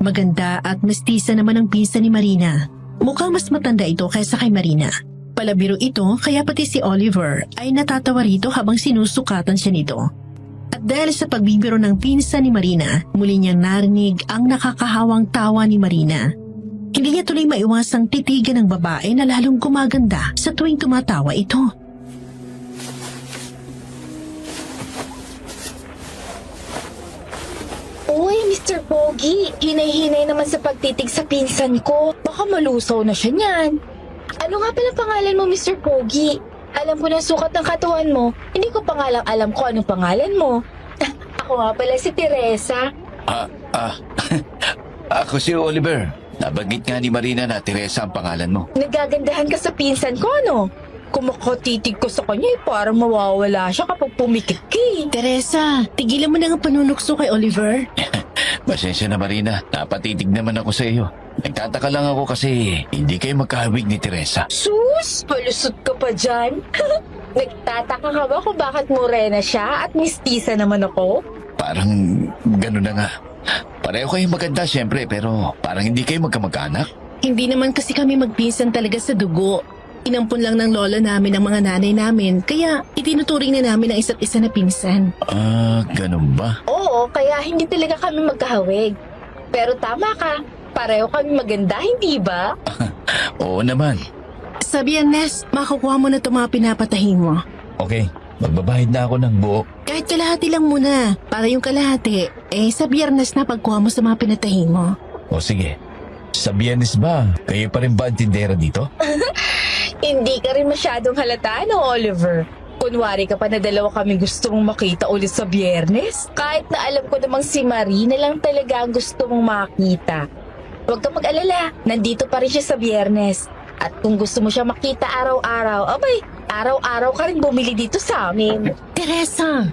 Maganda at mestiza naman ang pinsan ni Marina. Mukhang mas matanda ito kaysa kay Marina. Palabiro ito kaya pati si Oliver ay natatawa rito habang sinusukatan siya nito. At dahil sa pagbibiro ng pinsan ni Marina, muli niyang narinig ang nakakahawang tawa ni Marina. Hindi niya tuloy maiwasang titigan ng babae na lalong gumaganda sa tuwing tumatawa ito. Uy, Mr. Pogi, hinay-hinay naman sa pagtitig sa pinsan ko. Baka malusaw na siya niyan. Ano nga pala pangalan mo, Mr. Pogi? Alam ko na sukat ng katawan mo. Hindi ko pa nga lang alam ko anong pangalan mo. Ako nga pala si Teresa. Ako si Oliver. Nabanggit nga ni Marina na Teresa ang pangalan mo. Nagagandahan ka sa pinsan ko, ano? Kung makatitig ko sa kanya, parang mawawala siya kapag pumikit ka. Teresa, tigilan mo na ang panunukso kay Oliver. Pasensya na Marina, napatitig naman ako sa iyo. Nagtataka lang ako kasi hindi kayo magkahawig ni Teresa. Sus, palusot ka pa dyan. Nagtataka ka ba kung bakit morena siya at mistisa naman ako? Parang gano'n na nga. Pareho kayong maganda siyempre pero parang hindi kayo magkamag-anak. Hindi naman kasi kami magpinsan talaga sa dugo. Inampun lang ng lola namin ang mga nanay namin, kaya itinuturing na namin ang isa't isa na pinsan. Ganun ba? Oo, kaya hindi talaga kami magkahawig. Pero tama ka, pareho kami maganda, hindi ba? Oo naman. Sa Biyernes, makukuha mo na ito mga pinapatahin mo. Okay, magbabahid na ako ng buo. Kahit kalahati lang muna, para yung kalahati, sa Biyernes na pagkuha mo sa mga pinatahin mo. O sige, sa Biyernes ba? Kayo pa rin ba ang tindera dito? Hindi ka rin masyadong halata, no, Oliver? Kunwari ka pa na dalawa kami gusto mong makita ulit sa Biyernes. Kahit na alam ko namang si Marie na lang talaga ang gusto mong makita. Huwag kang mag-alala. Nandito pa rin siya sa Biyernes. At kung gusto mo siya makita araw-araw, abay, araw-araw ka rin bumili dito sa amin. Teresa!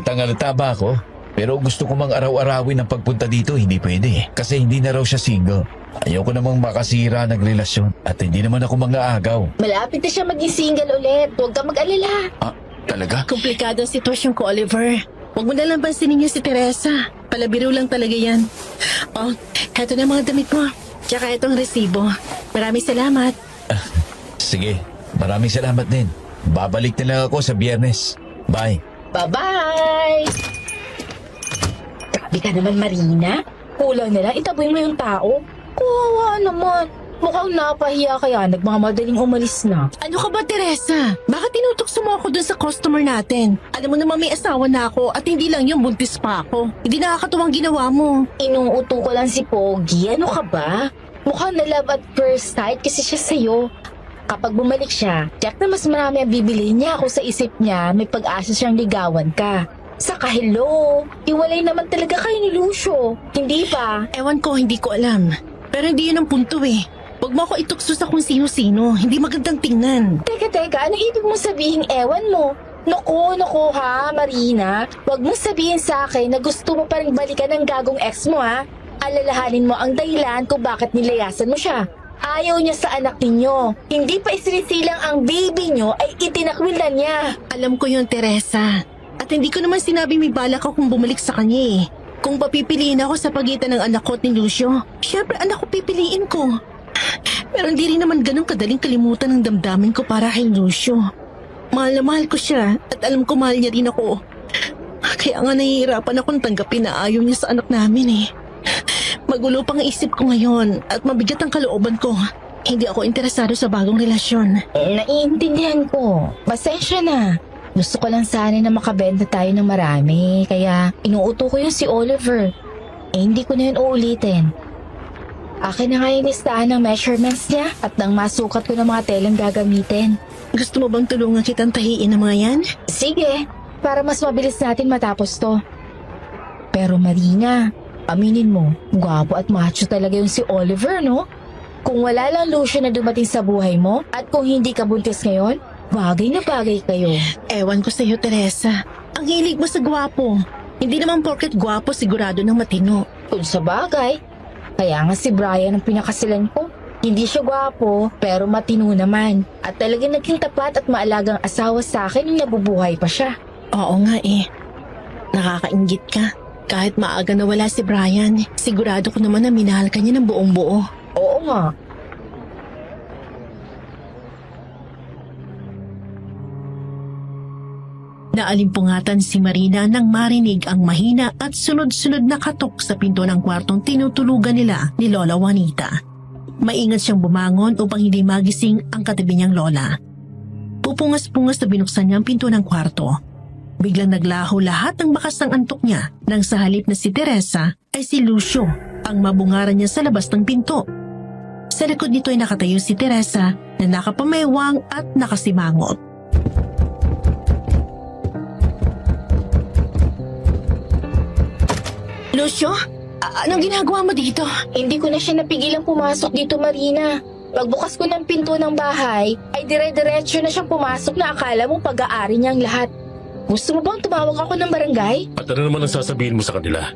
Tangalata ba ako? Pero gusto ko mang araw-arawin ang pagpunta dito, hindi pwede. Kasi hindi na raw siya single. Ayoko namang makasira ng relasyon at hindi naman ako mga-agaw. Malapit na siya maging single ulit. Huwag kang mag-alala. Ah, talaga? Komplikado ang sitwasyon ko, Oliver. Huwag mo nalang pansinin niyo si Teresa. Palabiro lang talaga yan. Oh, eto na mga damit mo. Tsaka itong resibo. Maraming salamat. Sige, maraming salamat din. Babalik na lang ako sa Biyernes. Bye. Bye-bye! Grabe ka naman, Marina. Kulang na lang, itaboy mo yung tao. Kawawa naman. Mukhang napahiya kaya nagmamadaling umalis na. Ano ka ba, Teresa? Bakit tinutukso mo ako dun sa customer natin? Alam mo naman may asawa na ako at hindi lang yung buntis pa ako. Hindi nakakatuwang ginawa mo. Inuuto ko lang si Pogi. Ano ka ba? Mukhang na love at first sight kasi siya sa'yo. Kapag bumalik siya, tiyak na mas marami ang bibilihin niya kung sa isip niya may pag-asa siyang ligawan ka. Saka hello, iwalay naman talaga kayo ni Lucio. Hindi ba? Ewan ko, hindi ko alam. Pero hindi yun ang punto eh. Huwag mo ako itukso sa kung sino-sino. Hindi magandang tingnan. Teka, ano ibig mo sabihin ewan mo? Naku ha, Marina. Huwag mong sabihin sa akin na gusto mo pa rin balikan ng gagong ex mo ha. Alalahanin mo ang dahilan kung bakit nilayasan mo siya. Ayaw niya sa anak ninyo. Hindi pa isinisilang ang baby niyo ay itinakwilan niya. Alam ko yun, Teresa. At hindi ko naman sinabi may balak akong bumalik sa kanya eh. Kung papipiliin ako sa pagitan ng anak ko at ni Lucio, syempre anak ko pipiliin ko. Pero hindi rin naman ganun kadaling kalimutan ng damdamin ko para kay Lucio. Mahal na mahal ko siya at alam ko mahal niya rin ako. Kaya nga nahihirapan akong tanggapin na ayaw niya sa anak namin eh. Magulo pang isip ko ngayon at mabigat ang kalooban ko. Hindi ako interesado sa bagong relasyon. Naiintindihan ko. Pasensya na. Gusto ko lang sana na makabenta tayo ng marami. Kaya inuuto ko yung si Oliver. Hindi ko na yun uulitin. Akin na nga yung listahan ng measurements niya at nang masukat ko ng mga telang gagamitin. Gusto mo bang tulungan kitang tahiin ng mga yan? Sige, para mas mabilis natin matapos to. Pero Marina, aminin mo, gwapo at macho talaga yung si Oliver, no? Kung wala lang Lucio na dumating sa buhay mo at kung hindi ka buntis ngayon, bagay na bagay kayo. Ewan ko sa'yo, Teresa. Ang hilig mo sa gwapo. Hindi naman porket gwapo sigurado ng matino. Kung sa bagay, kaya nga si Brian ang pinakasilan ko. Hindi siya gwapo, pero matino naman. At talagang naging tapat at maalagang asawa sa akin nung nabubuhay pa siya. Oo nga eh. Nakakaingit ka. Kahit maaga na wala si Brian, sigurado ko naman na minahal ka niya ng buong buo. Oo nga. Naalimpungatan si Marina nang marinig ang mahina at sunod-sunod na katok sa pinto ng kwartong tinutulugan nila ni Lola Juanita. Maingat siyang bumangon upang hindi magising ang katabi niyang lola. Pupungas-pungas na binuksan niya ang pinto ng kwarto. Biglang naglaho lahat ng bakas ng antok niya nang sa halip na si Teresa ay si Lucio ang mabungaran niya sa labas ng pinto. Sa likod nito ay nakatayo si Teresa na nakapamewang at nakasimangot. Lucio, anong ginagawa mo dito? Hindi ko na siya napigilang pumasok dito, Marina. Pagbukas ko ng pinto ng bahay, ay dire-diretso na siyang pumasok na akala mo pag-aari niya ang lahat. Gusto mo bang tumawag ako ng barangay? At ano naman ang sasabihin mo sa kanila?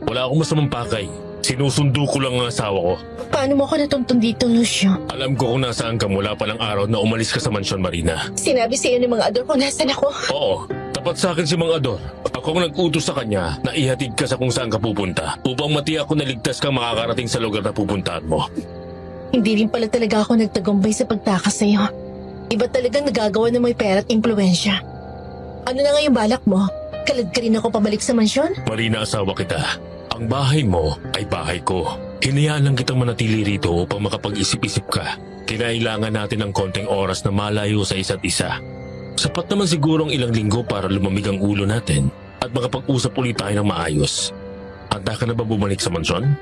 Wala akong masamang pakay. Sinusundo ko lang ang asawa ko. Paano mo ako natuntun dito, Lucio? Alam ko kung nasaan ka mula pa ng araw na umalis ka sa mansyon, Marina. Sinabi sa iyo ng mga ador ko nasan ako. Oo, tapat sa akin si Mang Ador. Ako ang nag-utos sa kanya na ihatid ka sa kung saan ka pupunta upang matiyak ko na ligtas kang makakarating sa lugar na pupuntahan mo. Hindi rin pala talaga ako nagtagumpay sa pagtakas sa iyo. Iba talagang nagagawa ng may pera at impluensya. Ano na nga yung balak mo? Kalad ka rin ako pabalik sa mansyon? Marina, asawa kita. Ang bahay mo ay bahay ko. Hinayaan lang kitang manatili rito upang makapag-isip-isip ka. Kinailangan natin ng konting oras na malayo sa isa't isa. Sapat naman siguro ang ilang linggo para lumamig ang ulo natin at makapag-usap ulit tayo ng maayos. Handa ka na ba bumalik sa mansyon?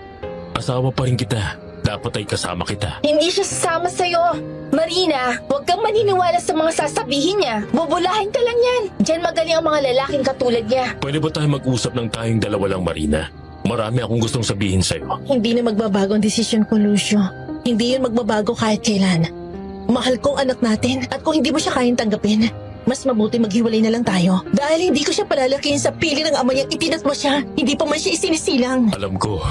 Asawa pa rin kita. Dapat ay kasama kita. Hindi siya sasama sa'yo. Marina, huwag kang maniniwala sa mga sasabihin niya. Bubulahin ka lang yan. Diyan magaling ang mga lalaking katulad niya. Pwede ba tayo mag-usap ng tayong dalawa lang, Marina? Marami akong gustong sabihin sa'yo. Hindi na magbabago ang desisyon ko, Lucio. Hindi yun magbabago kahit kailan. Mahal ko ang anak natin at kung hindi mo siya kayang tanggapin, mas mabuti maghiwalay na lang tayo. Dahil hindi ko siya palalakihin sa pili ng ama niyang itinatmo siya. Hindi pa man siya isinisilang. Alam ko,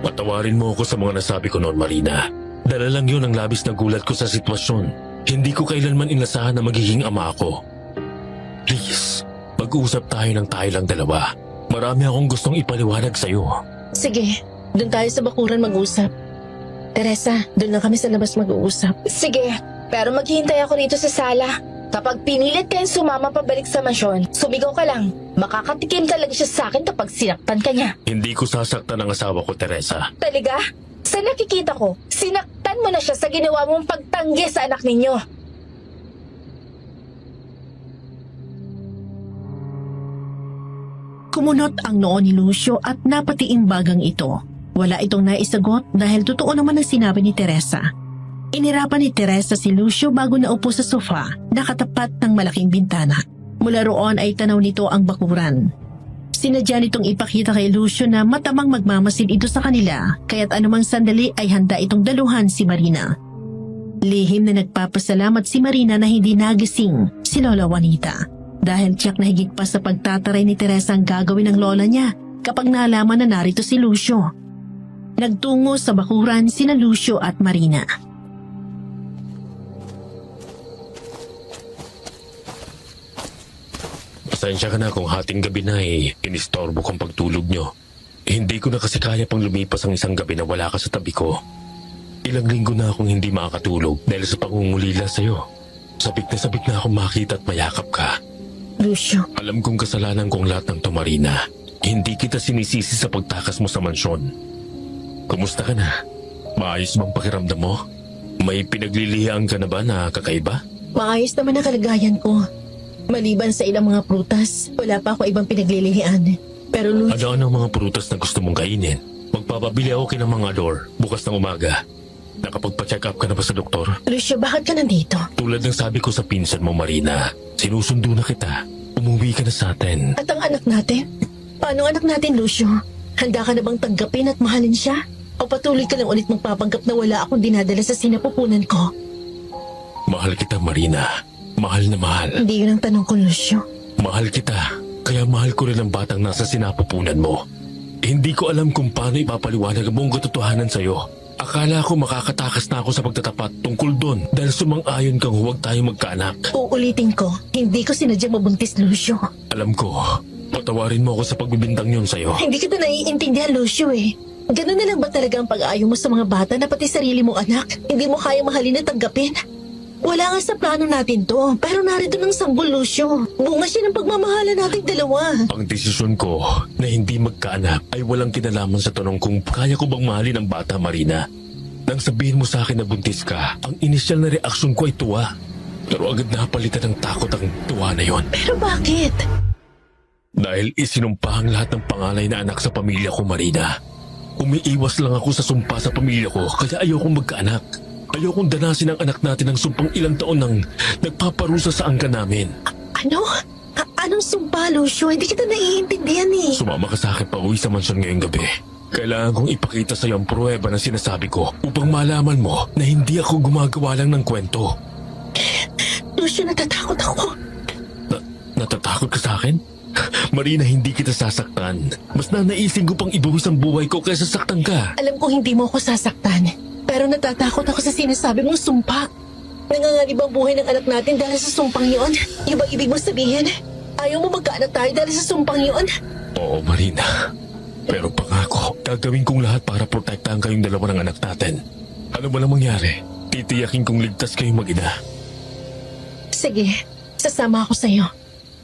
patawarin mo ako sa mga nasabi ko noon, Marina. Dala lang yun ang labis na gulat ko sa sitwasyon. Hindi ko kailanman inasahan na magiging ama ako. Please, mag-uusap tayo ng tayo lang dalawa. Marami akong gustong ipaliwanag sa'yo. Sige, doon tayo sa bakuran mag-usap. Teresa, doon lang kami sa labas mag-uusap. Sige, pero maghihintay ako rito sa sala. Kapag pinilit kayong sumama pabalik sa mansyon, sumigaw ka lang. Makakatikim talaga siya sa akin kapag sinaktan ka niya. Hindi ko sasaktan ang asawa ko, Teresa. Talaga? Sa nakikita ko, sinaktan mo na siya sa ginawa mong pagtanggi sa anak ninyo. Kumunot ang noo ni Lucio at napatiing bagang ito. Wala itong naisagot dahil totoo naman ang sinabi ni Teresa. Inirapan ni Teresa si Lucio bago naupo sa sofa na katapat ng malaking bintana. Mula roon ay tanaw nito ang bakuran. Sinadya nitong ipakita kay Lucio na matamang magmamasid ito sa kanila kaya't anumang sandali ay handa itong daluhan si Marina. Lihim na nagpapasalamat si Marina na hindi nagising si Lola Juanita. Dahil tiyak na higit pa sa pagtataray ni Teresa ang gagawin ng lola niya kapag nalaman na narito si Lucio. Nagtungo sa bakuran sina Lucio at Marina. Pasensya ka na kung hating gabi na inistorbo kong pagtulog nyo. Hindi ko na kasi kaya pang lumipas ang isang gabi na wala ka sa tabi ko. Ilang linggo na akong hindi makakatulog dahil sa pangungulila sa'yo. Sabik na akong makita at mayakap ka. Lucio, Alam kong kasalanan kong lahat ng to, Marina. Hindi kita sinisisi sa pagtakas mo sa mansyon. Kumusta ka na? Maayos bang pakiramdam mo? May pinaglilihaan ka na ba na kakaiba? maayos naman ang kalagayan ko. Maliban sa ilang mga prutas, wala pa ako ibang pinaglilihian. Pero Lucio, Ano ang mga prutas na gusto mong kainin? Magpapabili ako ng mga ador bukas ng umaga. Nakapagpa-check up ka na ba sa doktor? Lucio, bakit ka nandito? Tulad ng sabi ko sa pinsan mo, Marina, sinusundo na kita. Umuwi ka na sa atin. At ang anak natin? Paano ang anak natin, Lucio? Handa ka na bang tanggapin at mahalin siya? O patuloy ka lang ulit magpapanggap na wala akong dinadala sa sinapupunan ko? Mahal kita, Marina. Mahal na mahal. Hindi yun ang tanong ko, Lucio. Mahal kita. Kaya mahal ko rin ang batang nasa sinapupunan mo. Hindi ko alam kung paano ipapaliwanag ang buong katotohanan sa'yo. Akala ko makakatakas na ako sa pagtatapat tungkol doon dahil sumang-ayon kang huwag tayo magkaanak. Uulitin ko, hindi ko sinadyang mabuntis, Lucio. Alam ko, patawarin mo ako sa pagbibintang yun sa'yo. Hindi kita naiintindihan, Lucio eh. Ganun na lang ba talaga ang pag-aayo mo sa mga bata na pati sarili mong anak? Hindi mo kaya mahalin at tanggapin? Wala nga sa plano natin to, pero narito ng sanggol, Lucio. Bunga siya ng pagmamahala nating dalawa. Ang desisyon ko na hindi magkaanak ay walang kinalaman sa tanong kung kaya ko bang mahalin ang bata, Marina. Nang sabihin mo sa akin na buntis ka, ang inisyal na reaksyon ko ay tuwa. Pero agad napalitan ng takot ang tuwa na yon. Pero bakit? Dahil isinumpa ang lahat ng pangalay na anak sa pamilya ko, Marina. Umiiwas lang ako sa sumpa sa pamilya ko kaya ayokong magkaanak. Ayokong danasin ang anak natin ng sumpang ilang taon nang nagpaparusa sa angkan namin. Ano? Anong sumpa, Lucio? Hindi kita naiintindihan eh. Sumama ka sa akin pa uwi sa mansyon ngayong gabi. Kailangan kong ipakita sa iyo ang pruweba na sinasabi ko upang malaman mo na hindi ako gumagawa lang ng kwento. Lucio, natatakot ako. Natatakot ka sa akin? Marina, hindi kita sasaktan. Mas nanaisin ko pang ibuwis ang buhay ko kaysa saktan ka. Alam ko hindi mo ako sasaktan. Pero natatakot ako sa sinasabi mong sumpa. Nanganganib ang buhay ng anak natin dahil sa sumpang yun. Yung ba ibig mo sabihin? Ayaw mo magkaanak tayo dahil sa sumpang yun? Oo, Marina. Pero pangako, gagawin kong lahat para protektahan kayong dalawa ng anak natin. Ano man ang mangyari, titiyakin kong ligtas kayong mag-ina. Sige, sasama ako sa'yo.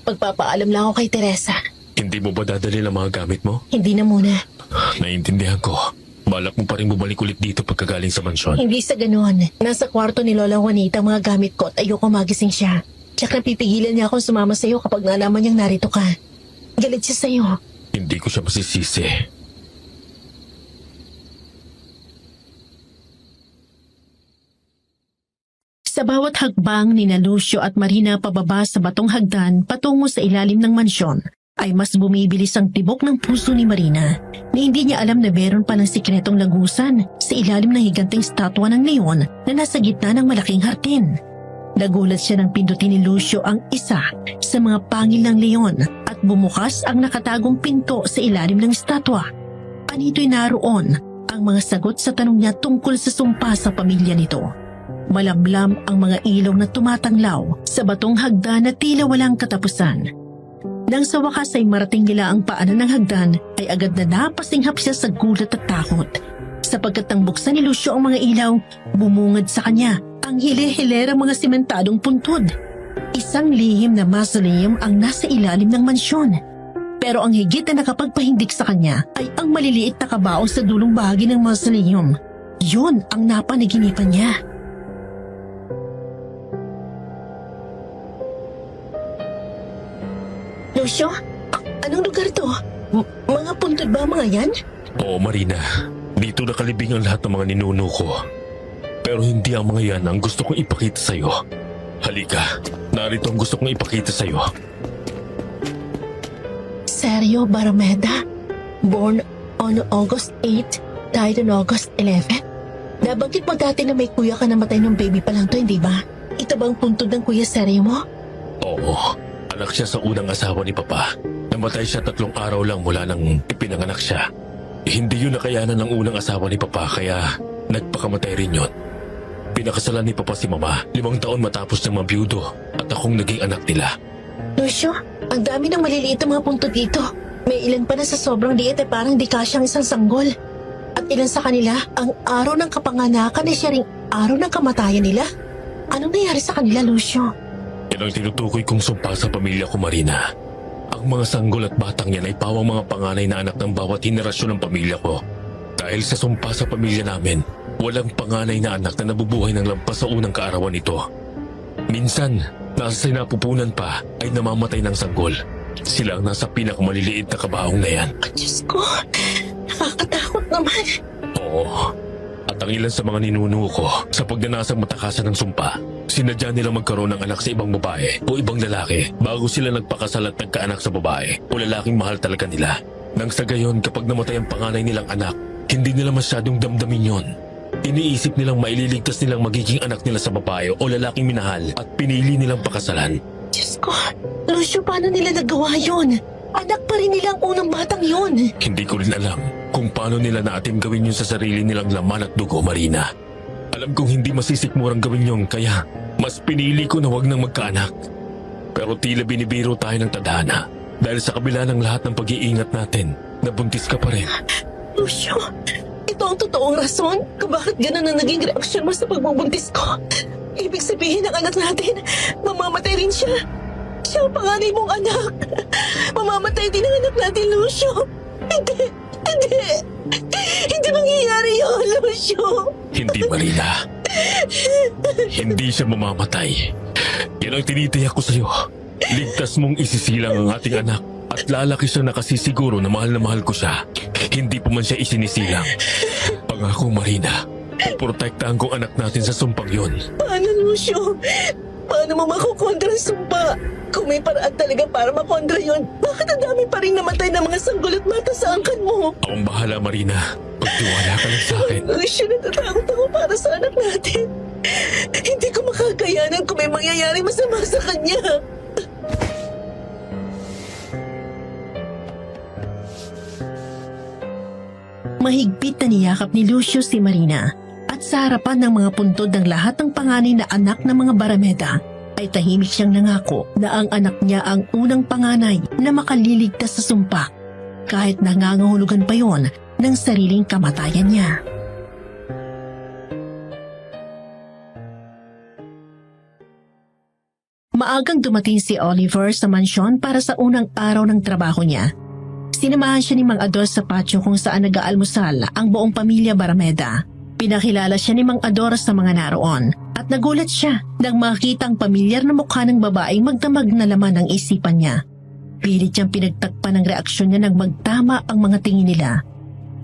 Pagpapaalam lang ako kay Teresa. Hindi mo ba dadali ang mga gamit mo? Hindi na muna. Naiintindihan ko. Balak mo pa rin bumalik ulit dito pagkagaling sa mansyon. Hindi sa ganoon. Nasa kwarto ni Lola Juanita ang mga gamit ko at ayoko magising siya. Tsaka pipigilan niya akong sumama sa'yo kapag nalaman niyang narito ka. Galit siya sa'yo. Hindi ko siya masisisi. Sa bawat hakbang ni Lucio at Marina pababa sa batong hagdan patungo sa ilalim ng mansyon, ay mas bumibilis ang tibok ng puso ni Marina na hindi niya alam na meron palang sikretong lagusan sa ilalim ng higanteng statwa ng leon na nasa gitna ng malaking hardin. Nagulat siya nang pindutin ni Lucio ang isa sa mga pangil ng leon at bumukas ang nakatagong pinto sa ilalim ng statwa. Anito'y naroon ang mga sagot sa tanong niya tungkol sa sumpa sa pamilya nito. Malamlam ang mga ilong na tumatanglaw sa batong hagdan na tila walang katapusan. Nang sa wakas ay marating nila ang paanan ng hagdan, ay agad na napasinghap siya sa gulat at takot. Sapagkat nang buksan ni Lucio ang mga ilaw, bumungad sa kanya ang hile-hilerang mga simentadong puntod. Isang lihim na mausoleum ang nasa ilalim ng mansyon. Pero ang higit na nakapagpahindik sa kanya ay ang maliliit na kabao sa dulong bahagi ng mausoleum. Yun ang napanaginipan niya. Lucio, anong lugar to? Mga puntod ba mga yan? Oo, Marina. Dito nakalibing ang lahat ng mga ninuno ko. Pero hindi ang mga yan ang gusto kong ipakita sa'yo. Halika, narito ang gusto kong ipakita sa'yo. Sergio Barameda? Born on August 8, died on August 11? Nabanggit mo dati na may kuya ka namatay ng baby pa lang to, hindi ba? Ito bang puntod ng kuya Sergio mo? Oo, anak siya sa unang asawa ni Papa. Namatay siya 3 araw lang mula nang ipinanganak siya. Hindi yun nakayanan ng unang asawa ni Papa kaya nagpakamatay rin yun. Pinakasalan ni Papa si Mama 5 taon matapos niyang mabiyudo at akong naging anak nila. Lucio, ang dami ng maliliit na mga puntod dito. May ilan pa na sa sobrang liit ay parang di kasyang isang sanggol. At ilan sa kanila, ang araw ng kapanganakan ay siya ring araw ng kamatayan nila. Anong nangyari sa kanila, Lucio? Yan ang tinutukoy kong sumpa sa pamilya ko, Marina. Ang mga sanggol at batang yan ay pawang mga panganay na anak ng bawat henerasyon ng pamilya ko. Dahil sa sumpa sa pamilya namin, walang panganay na anak na nabubuhay ng lampas sa unang kaarawan nito. Minsan, nasa sinapupunan pa ay namamatay ng sanggol. Sila ang nasa pinakamaliliit na kabaong na yan. Diyos ko, nakakatakot naman. Oo. At ang ilan sa mga ninuno ko sa pagnanasang matakasan ng sumpa, sinadya nilang magkaroon ng anak sa ibang babae o ibang lalaki bago sila nagpakasal at nagkaanak sa babae o lalaking mahal talaga nila. Nang sa gayon, kapag namatay ang panganay nilang anak, hindi nila masyadong damdamin yon. Iniisip nilang maililigtas nilang magiging anak nila sa babae o lalaking minahal at pinili nilang pakasalan. Diyos ko, Lucio, paano nila nagawa yun? Anak pa rin nila ang unang batang yun. Hindi ko rin alam kung paano nila naatim gawin yun sa sarili nilang laman at dugo, Marina. Alam kong hindi masisikmurang gawin yun kaya mas pinili ko na wag nang magkaanak. Pero tila binibiro tayo ng tadhana dahil sa kabila ng lahat ng pag-iingat natin, nabuntis ka pa rin. Lucio, ito ang totoong rason kung bakit ganun ang naging reaksyon mo sa pagbubuntis ko. Ibig sabihin ng anak natin, mamamatay rin siya. Siya ang panganay mong anak. Mamamatay din ang anak natin, Lucio. Hindi. Hindi mangyayari yun, Lucio. Hindi, Marina. Hindi siya mamamatay. Yan ang tinitiyak ko sa'yo. Ligtas mong isisilang ang ating anak at lalaki siya nakasisiguro na mahal ko siya. Hindi pa man siya isinisilang. Pangako, Marina, puprotektahan ko anak natin sa sumpang yun. Paano, Lucio? Paano mo makukontra ang sumpa? Kung may paraan talaga para makontra yun, bakit ang dami pa rin namatay ng mga sanggol at mata sa angkan mo? Akong bahala, Marina. Pagtiwala ka lang sa akin. Lucio, natatakot ako para sa anak natin. Hindi ko makakayanan kung may mangyayari masama sa kanya. Mahigpit na niyakap ni Lucio si Marina at sa harapan ng mga puntod ng lahat ng panganay na anak ng mga Barameda ay tahimik siyang nangako na ang anak niya ang unang panganay na makaliligtas sa sumpa kahit nangangahulugan pa yon ng sariling kamatayan niya. Maagang dumating si Oliver sa mansyon para sa unang araw ng trabaho niya. Sinamahan siya ni Mang Ador sa patio kung saan nag-aalmusal ang buong pamilya Barameda. Pinakilala siya ni Mang Ador sa mga naroon at nagulat siya nang makita ang pamilyar na mukha ng babaeng magdamag na laman ng isipan niya. Pilit niyang pinagtakpan ng reaksyon niya nang magtama ang mga tingin nila.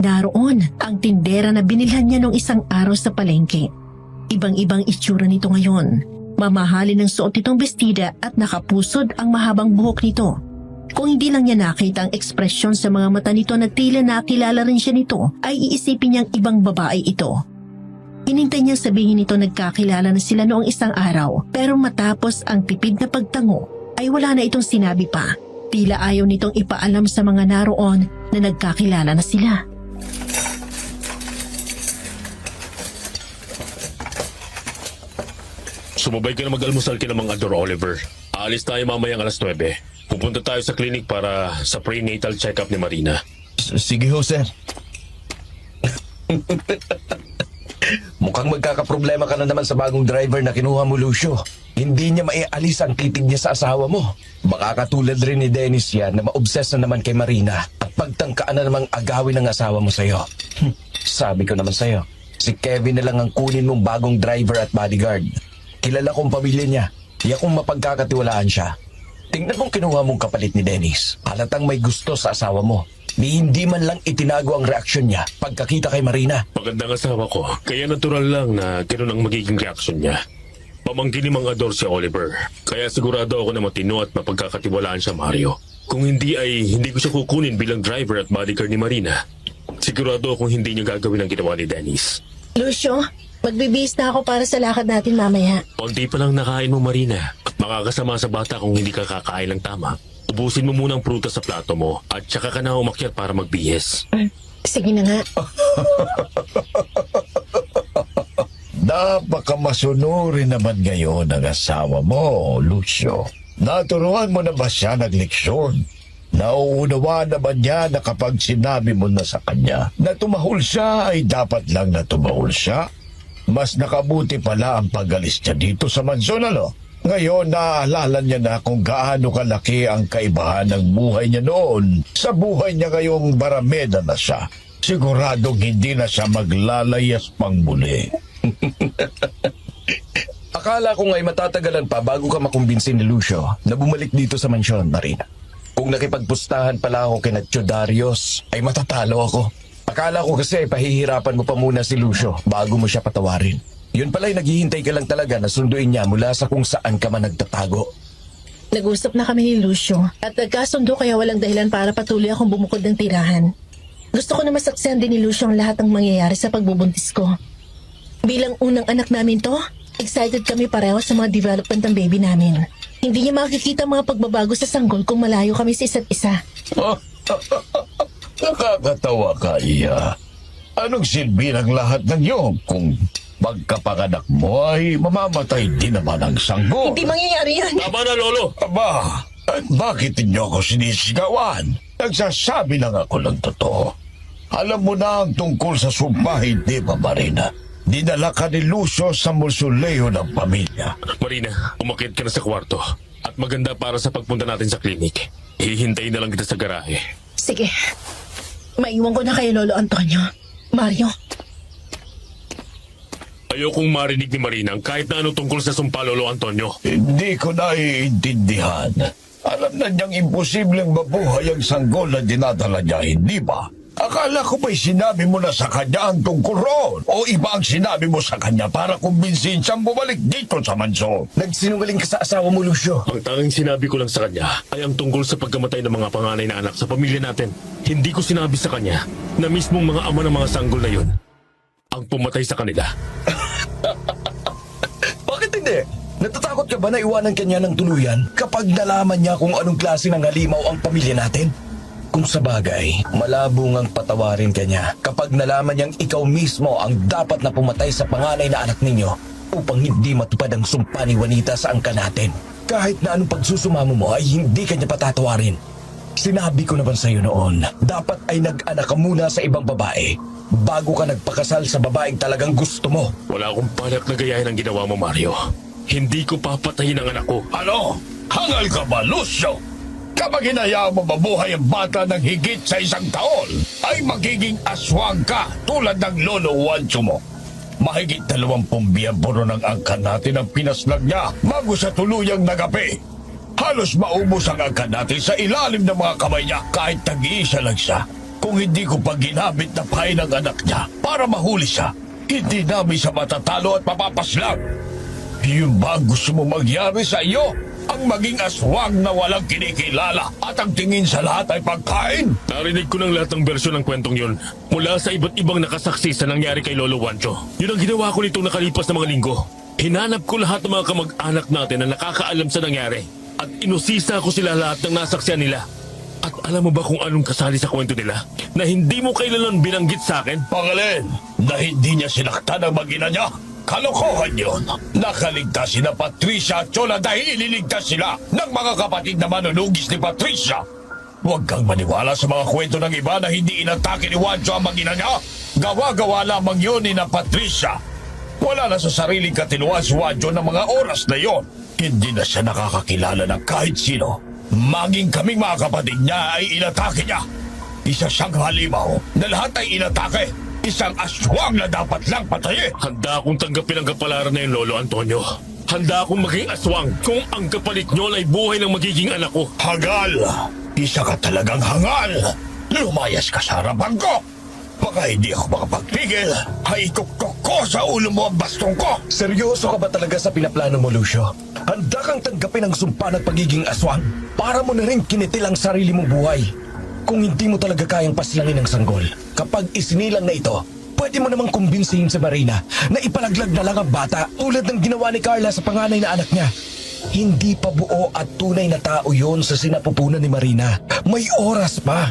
Naroon ang tindera na binilhan niya nung isang araw sa palengke. Ibang-ibang itsura nito ngayon. Mamahalin ng suot nitong bestida at nakapusod ang mahabang buhok nito. Kung hindi lang niya nakita ang ekspresyon sa mga mata nito na tila nakilala rin siya nito, ay iisipin niyang ibang babae ito. Hinintay niyang sabihin nito nagkakilala na sila noong isang araw, pero matapos ang tipid na pagtango ay wala na itong sinabi pa. Tila ayaw nitong ipaalam sa mga naroon na nagkakilala na sila. Sumabay ka na mag-almusal kina mga Ador Oliver. Aalis tayo mamayang alas 9. Pupunta tayo sa klinik para sa prenatal check-up ni Marina. Sige ho, sir. Mukhang magkakaproblema ka na naman sa bagong driver na kinuha mo, Lucio. Hindi niya maialis ang titig niya sa asawa mo. Baka katulad rin ni Dennis yan na ma-obsess na naman kay Marina at pagtangkaan na namang agawin ng asawa mo sa'yo. Sabi ko naman sa'yo, si Kevin na lang ang kunin mong bagong driver at bodyguard. Kilala kong pamilya niya. Iyak kong mapagkakatiwalaan siya. Tingnan mong kinuha mong kapalit ni Dennis. Halatang may gusto sa asawa mo. Ni hindi man lang itinago ang reaksyon niya pagkakita kay Marina. Magandang asawa ko, kaya natural lang na ganoon ang magiging reaksyon niya. Pamangkin ni Mang Ador si Oliver, kaya sigurado ako na matino at mapagkakatiwalaan siya, Mario. Kung hindi ay hindi ko siya kukunin bilang driver at bodyguard ni Marina. Sigurado akong hindi niya gagawin ang ginawa ni Dennis. Lucio, magbibihis na ako para sa lakad natin mamaya. Konti pa lang nakain mo, Marina, at makakasama sa bata kung hindi ka kakain ng tama. Ubusin mo muna ang prutas sa plato mo at saka ka na umakyat para magbihis. Sige na nga. Napakamasonuri naman ngayon ang asawa mo, Lucio. Naturuan mo na ba siya nagleksyon? Nauunawa naman niya na kapag sinabi mo na sa kanya na tumahol siya ay dapat lang na tumahol siya. Mas nakabuti pala ang pag-alis niya dito sa mansyon, ano? Ngayon naaalala niya na kung gaano kalaki ang kaibahan ng buhay niya noon sa buhay niya ngayong barameda na siya. Siguradong hindi na siya maglalayas pang muli. Akala ko nga'y matatagalan pa bago ka makumbinsin ni Lucio na bumalik dito sa mansyon, Marina. Kung nakipagpustahan pala ako kina Tio Darius, ay matatalo ako. Akala ko kasi pahihirapan mo pa muna si Lucio bago mo siya patawarin. Yun pala'y naghihintay ka lang talaga na sunduin niya mula sa kung saan ka man nagtatago. Nag-usap na kami ni Lucio at nagkasundo kaya walang dahilan para patuloy akong bumukod ng tirahan. Gusto ko na masaksihan din ni Lucio ang lahat ng mangyayari sa pagbubuntis ko. Bilang unang anak namin to, excited kami pareho sa mga development ng baby namin. Hindi niya makikita mga pagbabago sa sanggol kung malayo kami sa isa't isa. Nakakatawa ka, Iya. Anong silbi ng lahat ng iyon kung pagkapanganak mo ay mamamatay din naman ang sanggol? Hindi mangyayari yan. Tama na, Lolo! Aba, at bakit ninyo ako sinisigawan? Nagsasabi lang ako ng totoo. Alam mo na ang tungkol sa sumpa, hindi ba, Marina? Dinala ka ni Lucio sa mausoleo ng pamilya. Marina, umakyat ka na sa kwarto. At maganda para sa pagpunta natin sa klinik. Hihintayin na lang kita sa garahe. Sige. Maiwan ko na kayo, Lolo Antonio. Mario. Ayokong marinig ni Marina ang kahit na ano tungkol sa sumpa, Lolo Antonio. Hindi ko naiintindihan. Alam na niyang imposibleng mabuhay ang sanggol na dinadala niya, hindi ba? Akala ko ba'y sinabi mo na sa kanya ang tungkol roon? O iba ang sinabi mo sa kanya para kumbinsin siyang bumalik dito sa mansyon? Nagsinungaling ka sa asawa mo, Lucio. Ang tanging sinabi ko lang sa kanya ay ang tungkol sa pagkamatay ng mga panganay na anak sa pamilya natin. Hindi ko sinabi sa kanya na mismong mga ama ng mga sanggol na yun ang pumatay sa kanila. Bakit hindi? Natatakot ka ba na iwanan kanya ng tuluyan kapag nalaman niya kung anong klase ng halimaw ang pamilya natin? Kung sa bagay, malabo ngang patawarin ka niya kapag nalaman niyang ikaw mismo ang dapat na pumatay sa panganay na anak ninyo upang hindi matupad ang sumpa ni Juanita sa angka natin. Kahit na anong pagsusumamo mo ay hindi ka niya patatawarin. Sinabi ko naman sa iyo noon, dapat ay nag-anak ka muna sa ibang babae bago ka nagpakasal sa babaeng talagang gusto mo. Wala akong balak na gayahin ang ginawa mo, Mario. Hindi ko papatayin ang anak ko. Ano? Hangal ka ba, Lucio? Kapag hinayaan mo mabuhay ang bata ng higit sa 1 taon, ay magiging aswang ka tulad ng lolo Juancho mo. Mahigit 20 biyembro ng angkan natin ang pinaslang niya bago sa tuluyang nagapi. Halos maubos ang angkan natin sa ilalim ng mga kamay niya kahit tag-iisa lang siya. Kung hindi ko pa ginamit na pahay ng anak niya para mahuli siya, hindi namin siya matatalo at mapapaslang. Yun ba ang gusto mo mangyari sa iyo? Ang maging aswang na walang kinikilala at ang tingin sa lahat ay pagkain? Narinig ko ng lahat ng bersyon ng kwentong yun mula sa iba't ibang nakasaksi sa nangyari kay Lolo Wancho. Yun ang ginawa ko nitong nakalipas na mga linggo. Hinanap ko lahat ng mga kamag-anak natin na nakakaalam sa nangyari at inusisa ko sila lahat ng nasaksiyan nila. At alam mo ba kung anong kasali sa kwento nila na hindi mo kailanman binanggit sa akin? Pangalin, na hindi niya sinaktan ang mag-ina niya. Kalokohan yun. Nakaligtas sina Patricia at Chola dahil ililigtas sila ng mga kapatid na manunugis ni Patricia. Huwag kang maniwala sa mga kwento ng iba na hindi inatake ni Wancho ang mag-ina niya. Gawa-gawa lamang yun ni na Patricia. Wala na sa sariling katinuan si Wancho ng mga oras na yon. Hindi na siya nakakakilala ng kahit sino. Maging kaming mga kapatid niya ay inatake niya. Isa siyang halimaw na lahat ay inatake. Isang aswang na dapat lang patayin. Handa akong tanggapin ang kapalaran na yun, Lolo Antonio. Handa akong maging aswang kung ang kapalit nyo ay buhay ng magiging anak ko. Hangal! Isa ka talagang hangal! Lumayas ka sa harapan ko! Baka hindi ako makapagpigil, ay ikuktok ko sa ulo mo ang bastong ko! Seryoso ka ba talaga sa pinaplano mo, Lucio? Handa kang tanggapin ang sumpa ng pagiging aswang para mo na rin kinitil ang sarili mong buhay. Kung hindi mo talaga kayang paslangin ang sanggol, kapag isinilang na ito, pwede mo namang kumbinsihin si Marina na ipalaglag na lang ang bata tulad ng ginawa ni Carla sa panganay na anak niya. Hindi pa buo at tunay na tao yon sa sinapupunan ni Marina. May oras pa.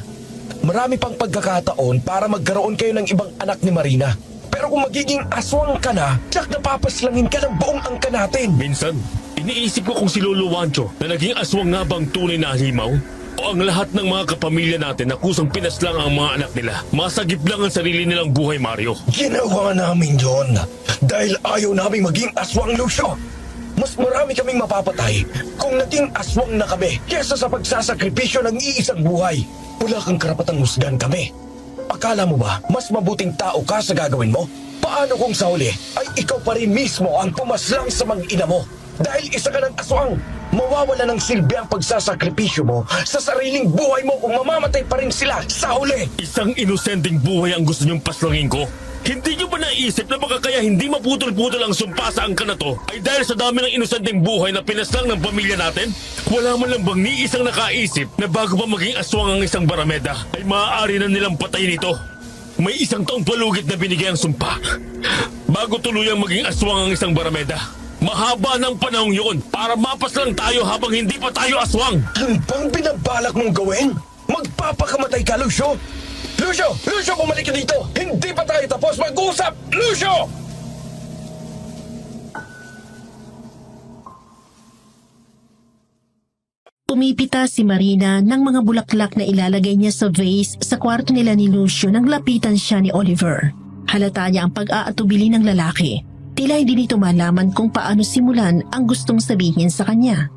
Marami pang pagkakataon para magkaroon kayo ng ibang anak ni Marina. Pero kung magiging aswang ka na, tsak napapaslangin ka ng buong angka natin. Minsan, iniisip ko kung si Lolo Wancho na naging aswang nga bang tunay na halimaw? O ang lahat ng mga kapamilya natin na kusang pinaslang ang mga anak nila. Masagip lang ang sarili nilang buhay, Mario. Ginawa namin yon dahil ayaw namin maging aswang, Lucio. Mas marami kaming mapapatay kung naging aswang na kami kesa sa pagsasakripisyo ng iisang buhay. Wala kang karapatang husgan kami. Akala mo ba mas mabuting tao ka sa gagawin mo? Paano kung sa huli ay ikaw pa rin mismo ang pumaslang sa mag-ina mo? Dahil isa ka ng aswang, mawawala ng silbi ang pagsasakripisyo mo sa sariling buhay mo kung mamamatay pa rin sila sa huli. Isang inosenteng buhay ang gusto niyong paslangin ko? Hindi niyo ba naisip na baka kaya hindi maputol-putol ang sumpa sa angka na to ay dahil sa dami ng inosenteng buhay na pinaslang ng pamilya natin? Wala man lang bang ni isang nakaisip na bago pa maging aswang ang isang barameda ay maaari na nilang patayin ito? May isang taong palugit na binigay ang sumpa bago tuluyang maging aswang ang isang barameda. Mahaba ng panahon yun para mapaslang tayo habang hindi pa tayo aswang. Ano bang binabalak mong gawin? Magpapakamatay ka, Lucio! Lucio! Lucio, bumalik ka dito! Hindi pa tayo tapos mag-usap! Lucio! Pumipita si Marina ng mga bulaklak na ilalagay niya sa vase sa kwarto nila ni Lucio nang lapitan siya ni Oliver. Halata niya ang pag-aatubili ng lalaki. Tila hindi nito malaman kung paano simulan ang gustong sabihin sa kanya.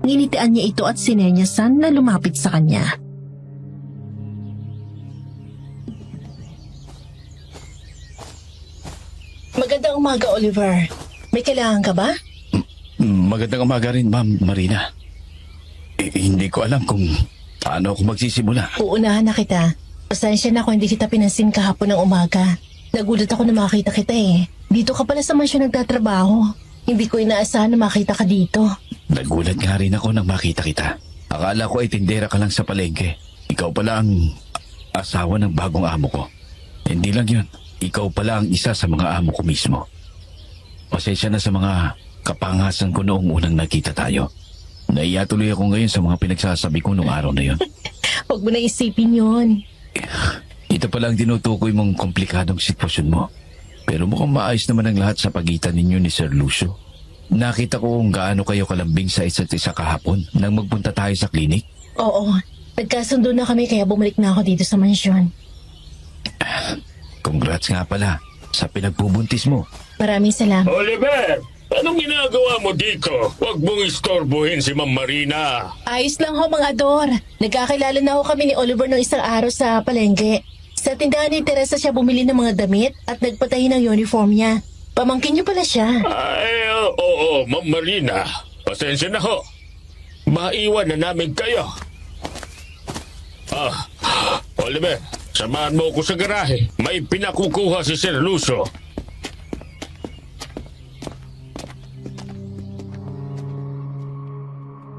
Nginitian niya ito at sinenyasan na lumapit sa kanya. Magandang umaga, Oliver. May kailangan ka ba? Magandang umaga rin, Ma'am Marina. Hindi ko alam kung paano ako magsisimula. Uunahan na kita. Pasensya na kung hindi kita pinansin kahapon ng umaga. Nagulat ako na makita kita eh. Dito ka pala sa mansyon nagtatrabaho. Hindi ko inaasahan na makita ka dito. Nagulat nga rin ako nang makita kita. Akala ko ay tindera ka lang sa palengke. Ikaw pala ang asawa ng bagong amo ko. Hindi lang yun. Ikaw pala ang isa sa mga amo ko mismo. Pasensya na sa mga kapangasan ko noong unang nakita tayo. Naiya tuloy ako ngayon sa mga pinagsasabi ko noong araw na yun. Huwag mo na isipin yun. Ito pala ang tinutukoy mong komplikadong sitwasyon mo. Pero mukhang maayos naman ang lahat sa pagitan ninyo ni Sir Lucio. Nakita ko kung gaano kayo kalambing sa isa't isa kahapon nang magpunta tayo sa klinik. Oo, nagkasundo na kami kaya bumalik na ako dito sa mansyon. Congrats nga pala sa pinagbubuntis mo. Maraming salamat. Oliver! Anong ginagawa mo dito? Huwag mong istorbohin si Ma'am Marina. Ayos lang ho, mga ador. Nagkakilala na ho kami ni Oliver ng isang araw sa palengke. Sa tindahan ni Teresa siya bumili ng mga damit at nagpatahi ng uniform niya. Pamangkin niyo pala siya. Ay, oo, Ma'am Marina. Pasensya na ho. Maiwan na namin kayo. Oliver, samahan mo ko sa garahe. May pinakukuha si Sir Lucio.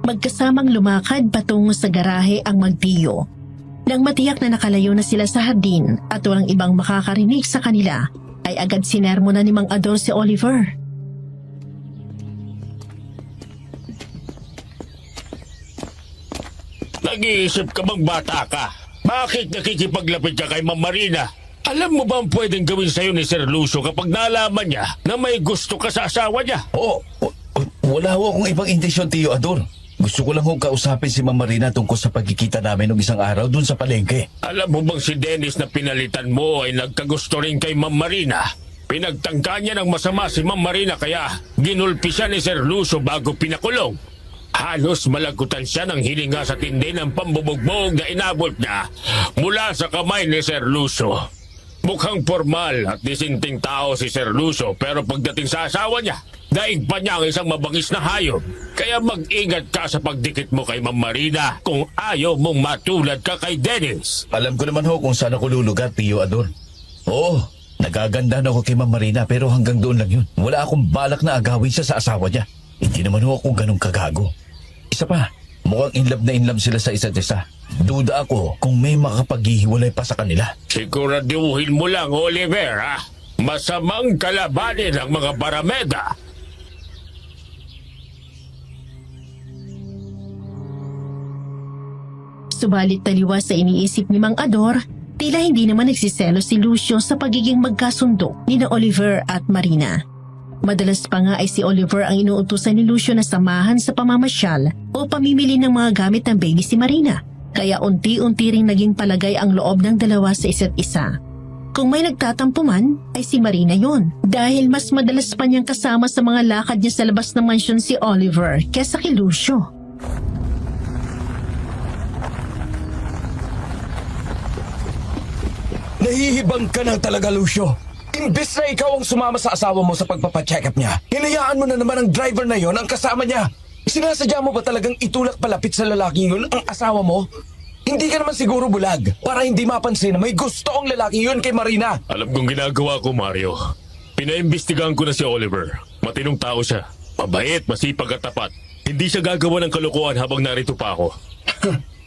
Magkasamang lumakad patungo sa garahe ang magtiyo. Nang matiyak na nakalayo na sila sa hardin at walang ibang makakarinig sa kanila, ay agad sinermo na ni Mang Ador si Oliver. Nag-iisip ka bang bata ka? Bakit nakikipaglapit ka kay Ma'am Marina? Alam mo ba ang pwedeng gawin sa'yo ni Sir Lucio kapag nalaman niya na may gusto ka sa asawa niya? Wala ho akong ibang intensyon, Tio Ador. Gusto ko lang ho kausapin si Ma'am Marina tungkol sa pagkikita namin ng isang araw dun sa palengke. Alam mo bang si Dennis na pinalitan mo ay nagkagusto rin kay Ma'am Marina? Pinagtangka niya ng masama si Ma'am Marina kaya ginulpi siya ni Sir Lucio bago pinakulong. Halos malagutan siya ng hininga sa tindi ng pambubugbog na inabot niya mula sa kamay ni Sir Lucio. Mukhang formal at disinting tao si Sir Lucio pero pagdating sa asawa niya, daig pa niya ang isang mabangis na hayop. Kaya mag-ingat ka sa pagdikit mo kay Ma'am Marina kung ayaw mong matulad ka kay Dennis. Alam ko naman ho kung saan ako lulugar, Tio Ador. Oo, nagaganda na ako kay Ma'am Marina pero hanggang doon lang yun. Wala akong balak na agawin siya sa asawa niya. Hindi naman ho ako ganun kagago. Isa pa, mukhang in love sila sa isa't isa. Duda ako kung may makapaghihiwalay pa sa kanila. Siguraduhin mo lang, Oliver, ha? Masamang kalabanin ang mga barameda. Subalit taliwas sa iniisip ni Mang Ador, tila hindi naman nagsiselo si Lucio sa pagiging magkasundo ni na Oliver at Marina. Madalas pa nga ay si Oliver ang inuutusan ni Lucio na samahan sa pamamasyal o pamimili ng mga gamit ng baby si Marina. Kaya unti-unti ring naging palagay ang loob ng dalawa sa isa't isa. Kung may nagtatampo man, ay si Marina yon. Dahil mas madalas pa niyang kasama sa mga lakad niya sa labas ng mansyon si Oliver kesa kay Lucio. Nahihibang ka na talaga, Lucio. Imbes na ikaw ang sumama sa asawa mo sa pagpapacheck up niya, hinayaan mo na naman ang driver na yon ang kasama niya. Sinasadya mo ba talagang itulak palapit sa lalaking yun ang asawa mo? Hindi ka naman siguro bulag para hindi mapansin na may gusto ang lalaking yun kay Marina. Alam kong ginagawa ko, Mario. Pinaimbestigahan ko na si Oliver. Matinong tao siya. Mabait, masipag at tapat. Hindi siya gagawa ng kalokohan habang narito pa ako.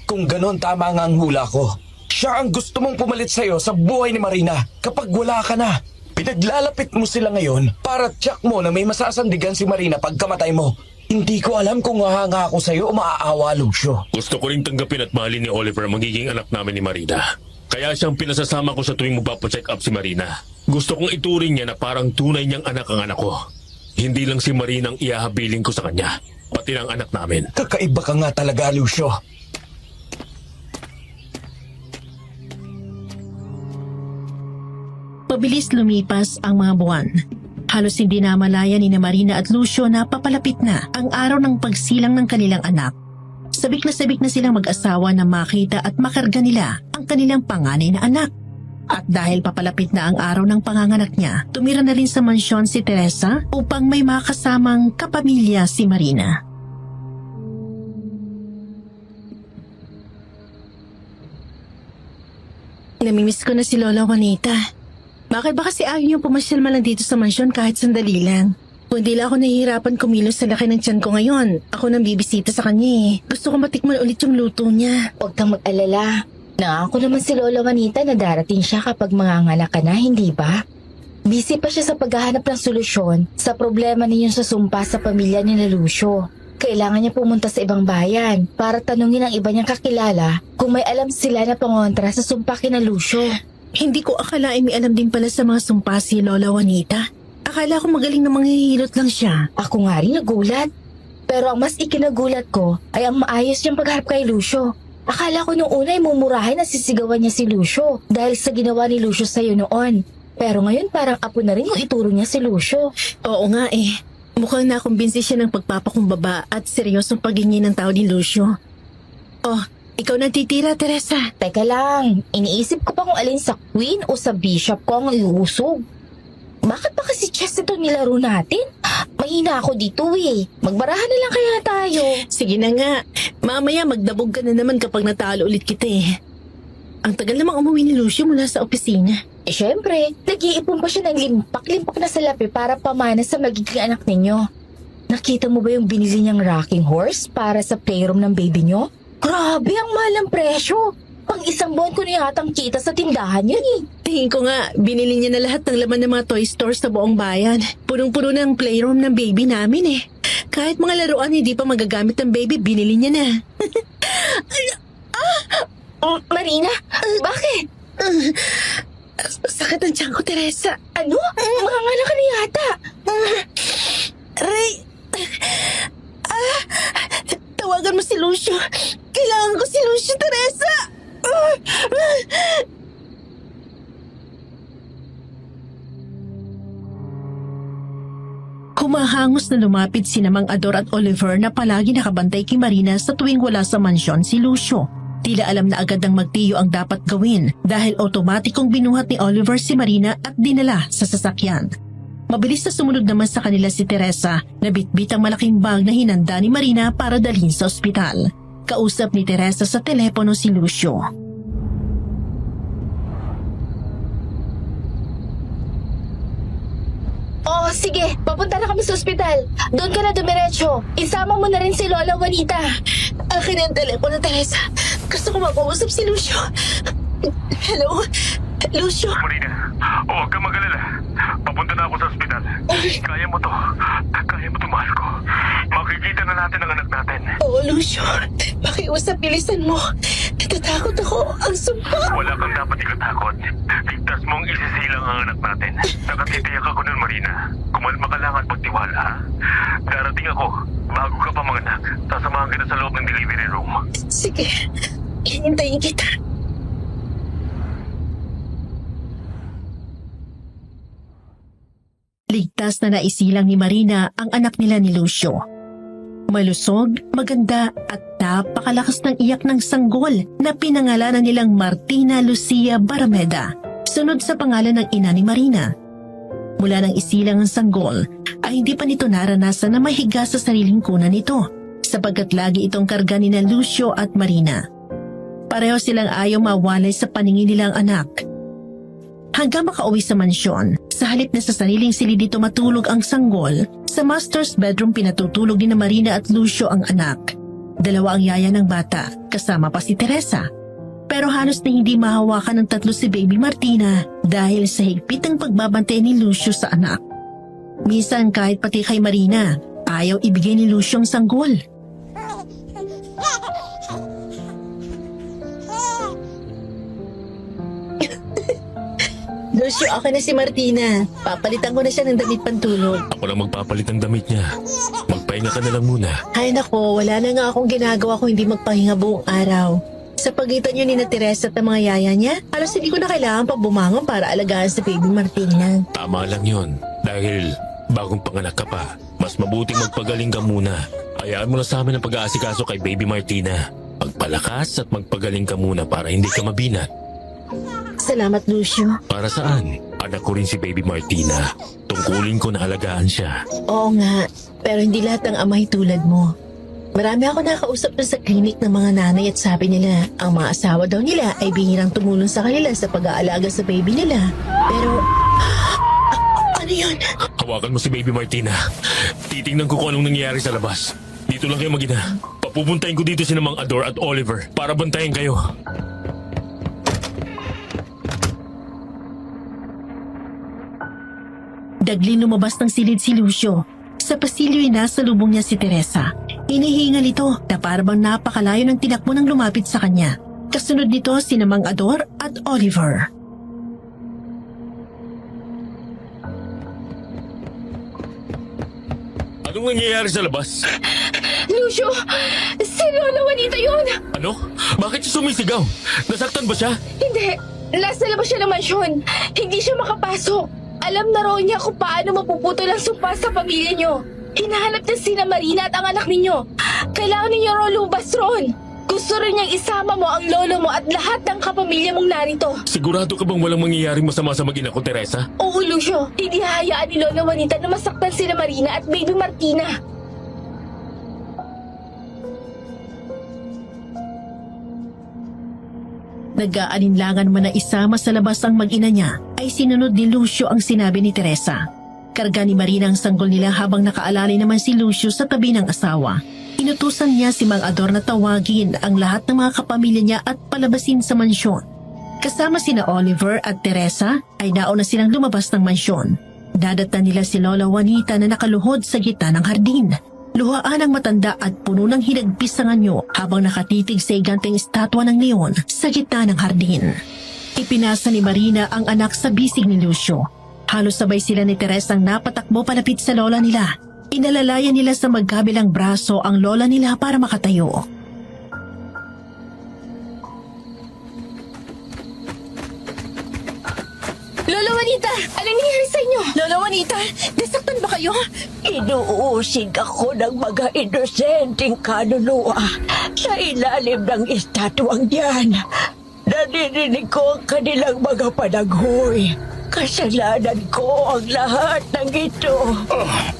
Kung ganon, tama nga ang hula ko. Siya ang gusto mong pumalit sa'yo sa buhay ni Marina kapag wala ka na. Pinaglalapit mo sila ngayon para tiyak mo na may masasandigan si Marina pagkamatay mo. Hindi ko alam kung hahanga ako sa'yo o maaawa, Lucio. Gusto ko rin tanggapin at mahalin ni Oliver ang magiging anak namin ni Marina. Kaya siyang pinasasama ko sa tuwing magpapacheck up si Marina. Gusto kong ituring niya na parang tunay niyang anak ang anak ko. Hindi lang si Marina ang iahabiling ko sa kanya, pati ng anak namin. Kakaiba ka nga talaga, Lucio. Pabilis lumipas ang mga buwan. Halos hindi namalaya ni na Marina at Lucio na papalapit na ang araw ng pagsilang ng kanilang anak. Sabik na silang mag-asawa na makita at makarga nila ang kanilang panganay na anak. At dahil papalapit na ang araw ng panganganak niya, tumira na rin sa mansyon si Teresa upang may makasamang kapamilya si Marina. Namimiss ko na si Lola Juanita. Bakit ba kasi ayaw niyong pumasyal man lang dito sa mansyon kahit sandali lang? Kung hindi lang ako nahihirapan kumilos sa laki ng tiyan ko ngayon, ako nang bibisita sa kanya eh. Gusto ko matikman ulit yung luto niya. Huwag kang mag-alala. Nangako naman si Lola Juanita na darating siya kapag manganganak ka na, hindi ba? Busy pa siya sa paghahanap ng solusyon sa problema niyo sa sumpa sa pamilya ni na Lucio. Kailangan niya pumunta sa ibang bayan para tanungin ang iba niyang kakilala kung may alam sila na pangontra sa sumpa kina Lucio. Hindi ko akalain may alam din pala sa mga sumpa si Lola Juanita. Akala ko magaling na manghihilot lang siya. Ako nga rin nagulat. Pero ang mas ikinagulat ko ay ang maayos niyang pagharap kay Lucio. Akala ko nung una ay mumurahin at sisigawan niya si Lucio dahil sa ginawa ni Lucio sa'yo noon. Pero ngayon parang apo na rin yung ituro niya si Lucio. Oo nga eh. Mukhang nakumbinsi siya ng pagpapakumbaba at seryosong paghingi ng tao ni Lucio. Oh, ikaw nagtitira, Teresa. Teka lang, iniisip ko pa kung alin sa queen o sa bishop ko ang iusog. Bakit ba kasi chess ito nilaro natin? Mahina ako dito eh. Magbarahan na lang kaya tayo. Sige na nga. Mamaya magdabog ka na naman kapag natalo ulit kita eh. Ang tagal namang umuwi ni Lucio mula sa opisina. Eh syempre, nag-iipon pa siya ng limpak-limpak na salapi para pamana sa magiging anak ninyo. nakita mo ba yung binili niyang rocking horse para sa playroom ng baby niyo? Grabe, ang mahal ang presyo. Pang isang buwan ko na yatang kita sa tindahan yun eh. Tingin ko nga, binili niya na lahat ng laman ng mga toy stores sa buong bayan. Punong-puno ng playroom ng baby namin eh. Kahit mga laruan hindi pa magagamit ng baby, binili niya na. Marina, bakit? Sakit ang tiyan ko, Teresa. Ano? Manganganak ka na yata. Ray! Tawagan mo si Lucio. Kailangan ko si Lucio, Teresa! Humahangos na lumapit si Mang Ador at Oliver na palagi nakabantay kay Marina sa tuwing wala sa mansyon si Lucio. Tila alam na agad ng magtiyo ang dapat gawin dahil otomatikong binuhat ni Oliver si Marina at dinala sa sasakyan. Mabilis na sumunod naman sa kanila si Teresa na bitbit ang malaking bag na hinanda ni Marina para dalhin sa ospital. Kausap ni Teresa sa telepono si Lucio. Oh, sige. Papunta na kami sa ospital. Doon ka na dumiretso. Isama mo na rin si Lola Juanita. Akin ang telepono, Teresa. Gusto ko makausap si Lucio. Hello? Lucio? Marina, huwag kang mag-alala. Papunta na ako sa ospital. Kaya mo to. Kaya mo to, mahal ko. Makikita na natin ang anak natin. Oo, Lucio. Pakiusap, bilisan mo. Natatakot ako. Ang sumpa. Wala kang dapat ikatakot. Ligtas mong isisilang ang anak natin. Nakatitiyak ako nun, Marina. Kumalma ka lang at pagtiwala. Darating ako. Bago ka pa manganak, sasamahan kita sa loob ng delivery room. Sige. Hihintayin kita. Ligtas na naisilang ni Marina ang anak nila ni Lucio. Malusog, maganda at napakalakas ng iyak ng sanggol na pinangalanan nilang Martina Lucia Barameda, sunod sa pangalan ng ina ni Marina. Mula nang isilang ang sanggol, ay hindi pa nito naranasan na mahiga sa sariling kuna nito, sapagkat lagi itong karga ni na Lucio at Marina. Pareho silang ayaw mawalay sa paningin nilang anak. Hanggang makauwi sa mansyon, sa halip na sa sariling silid dito matulog ang sanggol, sa master's bedroom pinatutulog ni na Marina at Lucio ang anak. Dalawa ang yaya ng bata, kasama pa si Teresa. Pero halos na hindi mahawakan ng tatlo si Baby Martina dahil sa higpit ng pagbabantay ni Lucio sa anak. Minsan kahit pati kay Marina, ayaw ibigay ni Lucio ang sanggol. Lucio, akin na si Martina. Papalitan ko na siya ng damit pantulog. Ako lang magpapalit ng damit niya. Magpahinga ka na lang muna. Ay nako, wala na nga akong ginagawa kung hindi magpahinga buong araw. Sa pagitan niyo ni na Teresa at ng mga yaya niya, halos hindi ko na kailangan pa bumangon para alagaan sa Baby Martina. Tama lang yun. Dahil bagong panganak ka pa, mas mabuting magpagaling ka muna. Hayaan mo na sa amin ang pag-aasikaso kay Baby Martina. Magpalakas at magpagaling ka muna para hindi ka mabinat. Salamat, Lucio. Para saan? Anak ko rin si Baby Martina. Tungkulin ko na alagaan siya. Oo nga, pero hindi lahat ng amay tulad mo. Marami ako nakausap na sa klinik ng mga nanay at sabi nila, ang mga asawa daw nila ay bihirang tumulong sa kanila sa pag-aalaga sa baby nila. Pero, ano yun? Hawakan mo si Baby Martina. Titingnan ko kung anong nangyayari sa labas. Dito lang kayo mag-ina. Papupuntahin ko dito si Mang Ador at Oliver para bantayan kayo. Daglin lumabas ng silid si Lucio. Sa pasilyo'y nasa lubong niya si Teresa. Hinihingal ito na parang napakalayo ng tinakbo nang lumapit sa kanya. Kasunod nito si Mang Ador at Oliver. Anong nangyayari sa labas? Lucio, si Lola Juanita yun. Ano? Bakit siya sumisigaw? Nasaktan ba siya? Hindi, nasa labas siya ng mansyon. Hindi siya makapasok. Alam na raw niya kung paano mapuputol ang sumpa sa pamilya niyo. Hinahanap niya sina Marina at ang anak ninyo. Kailangan ninyo raw lumabas ron. Gusto rin niyang isama mo ang lolo mo at lahat ng kapamilya mong narito. Sigurado ka bang walang mangyayaring masama sa mag-ina ko, Teresa? Oo, Lucio. Hindi hahayaan ni Lola Juanita na masaktan sila Marina at Baby Martina. Nag-aalinlangan man na isama sa labas ang mag-ina niya, ay sinunod ni Lucio ang sinabi ni Teresa. Karga ni Marina ang sanggol nila habang nakaalalay naman si Lucio sa tabi ng asawa. Inutusan niya si Mang Ador na tawagin ang lahat ng mga kapamilya niya at palabasin sa mansyon. Kasama sina Oliver at Teresa ay nauna silang lumabas ng mansyon. Dadatan nila si Lola Juanita na nakaluhod sa gitna ng hardin. Luhaan ang matanda at puno ng hinagpis sa anyo habang nakatitig sa iganteng estatwa ng leon sa gitna ng hardin. Ipinasa ni Marina ang anak sa bisig ni Lucio. Halos sabay sila ni Teresa ang napatakbo palapit sa lola nila. Inalalayan nila sa magkabilang braso ang lola nila para makatayo. Lola Juanita, anong nangyari sa inyo? Lola Juanita, nasaktan ba kayo? Inuusig ako ng mga inosenteng kaluluwa sa ilalim ng estatwang yan. Naririnig ko ang kanilang mga panaghoy. Kasalanan ko ang lahat ng ito.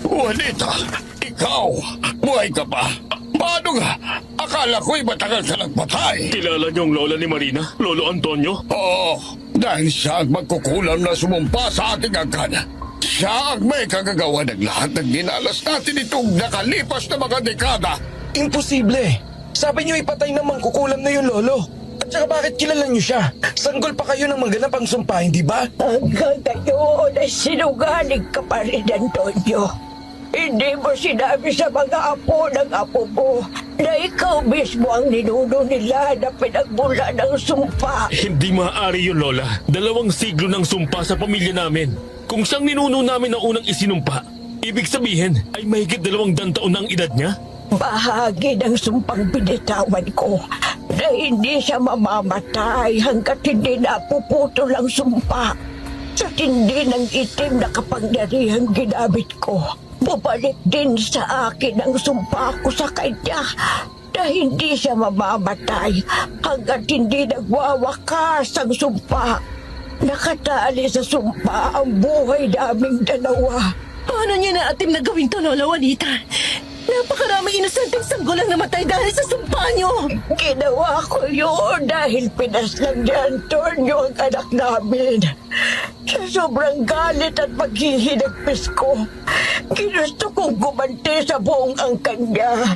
Juanita, ikaw, buhay ka pa. Paano nga? Akala ko'y matagal ka nagpatay. Kilala niyo ang lola ni Marina, Lolo Antonio? Oo, dahil siya ang magkukulam na sumumpa sa ating angkan. Siya ang may kagagawa ng lahat ng dinalas natin itong nakalipas na mga dekada. Imposible. Sabi niyo ipatay ng mangkukulam na yung lolo. At saka bakit kilala niyo siya? Sanggol pa kayo ng maganap ang sumpa, hindi ba? Hanggang ngayon ay sinungaling ka pa rin, Antonio. Hindi mo sinabi sa mga apo ng apo mo na ikaw mismo ang ninuno nila na pinagmula ng sumpa. Hindi maaari yun, Lola. 2 siglo ng sumpa sa pamilya namin. Kung siyang ninuno namin na unang isinumpa, ibig sabihin ay mahigit 200 taon na ang edad niya? Bahagi ng sumpang binitawan ko na hindi siya mamamatay hanggat hindi napuputol ang sumpa. Sa tindi ng itim na kapangyarihang ginamit ko, bubalik din sa akin ang sumpa ko sa kanya na hindi siya mamamatay hanggat hindi nagwawakas ang sumpa. Nakatali sa sumpa ang buhay naming dalawa. Paano niya naatim na gawin to, Lola Juanita? Napakaraming inosenteng sanggol ang namatay dahil sa sumpa niyo. Ginawa ko yun dahil pinaslang ni Antonio ang anak namin. Sa sobrang galit at paghihinagpis ko, ginusto kong gumanti sa buong angkan niya.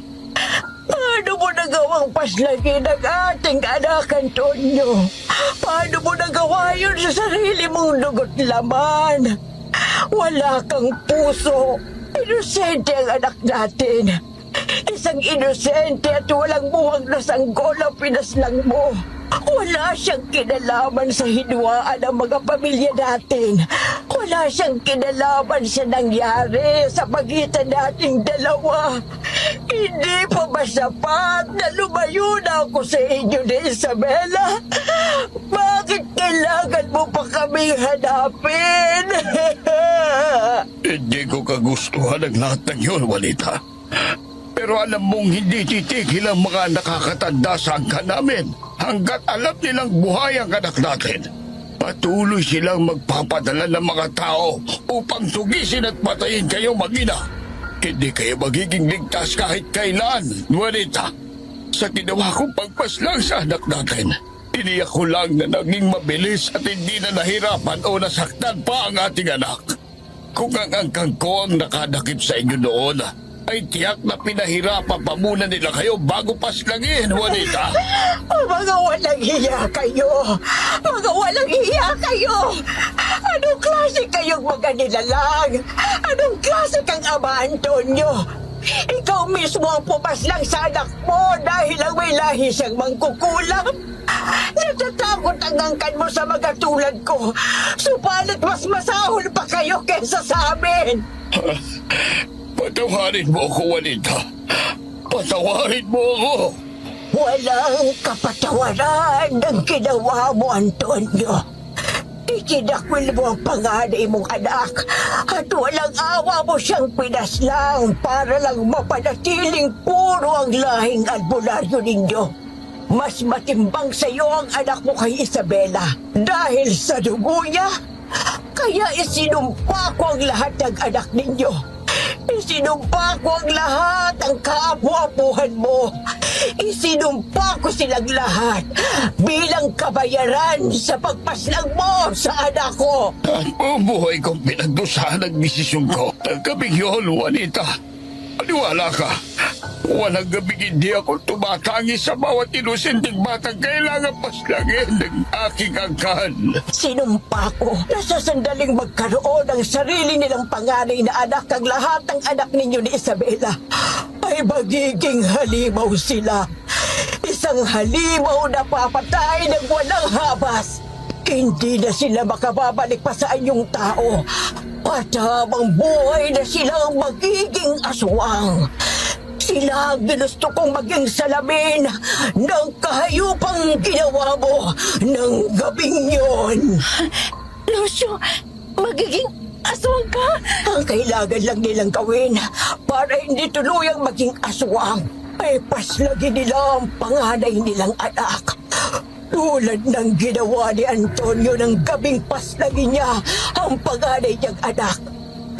Paano mo nagawang paslagin ang ating anak, Antonio? Paano mo nagawa yun sa sarili mong dugot laman? Wala kang puso. Inosente ang anak natin. Isang inosente at walang buwang na sanggol ang pinaslang mo. Wala siyang kinalaman sa hidwaan ng mga pamilya natin. Wala siyang kinalaman sa nangyari sa pagitan nating dalawa. Hindi pa ba sapat na lumayo na ako sa inyo ni Isabela? Bakit kailangan mo pa kaming hanapin? Hindi ko kagustuhan ang lahat ng yun, Juanita. Pero alam mong hindi titigil ang mga nakakatanda sa angkan namin hanggat alam nilang buhay ang anak natin. Patuloy silang magpapadala ng mga tao upang tugisin at patayin kayo mag-ina. Hindi kayo magiging ligtas kahit kailan, Juanita. Sa ginawa kong pagpaslang sa anak natin, iniyak ko lang na naging mabilis at hindi na nahirapan o nasaktan pa ang ating anak. Kung ang angkang ko ang nakadakip sa inyo noon, ay tiyak na pinahirapan pa muna nila kayo bago paslangin, Juanita. Mga walang hiya kayo! Mga walang hiya kayo! Anong klase kayong mga nilalang? Anong klase kang ama, Antonio? Ikaw mismo ang pumaslang sa anak mo dahil ang may lahi siyang mangkukulam. Natatakot ang angkan mo sa mga tulad ko. Subalit mas masahol pa kayo kaysa sa amin. Patawarin mo ako, Juanita. Patawarin mo ako. Walang kapatawaran ng ginawa mo, Antonio. Ikinakwil mo ang panganay mong anak at walang awa mo siyang pinaslang para lang mapanatiling puro ang lahing albularyo ninyo. Mas matimbang sa iyo ang anak mo kay Isabela dahil sa dugo niya. Kaya isinumpa ko ang lahat ng anak ninyo. Isinumpa ko ang lahat ng kaapu-apuhan mo. Isinumpa ko silang lahat bilang kabayaran sa pagpaslang mo sa anak ko. Ang buong buhay kong pinagdusahan ang desisyon ko. Ang gabing yun, Juanita. Maniwala ka. Walang gabing hindi ako tumatangi sa bawat inusinting batang kailangan paslangin ng aking angkan. Sinumpa ko na sa sandaling magkaroon ng sarili nilang panganay na anak ang lahat ng anak ninyo ni Isabela ay magiging halimaw sila. Isang halimaw na papatay ng walang habas. Hindi na sila makababalik pa sa inyong tao. At habang buhay na silang magiging aswang. Sila ang ginusto kong maging salamin ng kahayupang ginawa mo ng gabing yon. Lucio, magiging aswang ka? Ang kailangan lang nilang gawin para hindi tuluyang maging aswang ay paslagin nila ang panganay nilang anak. Tulad ng ginawa ni Antonio ng gabing paslagin niya ang panganay niyang anak.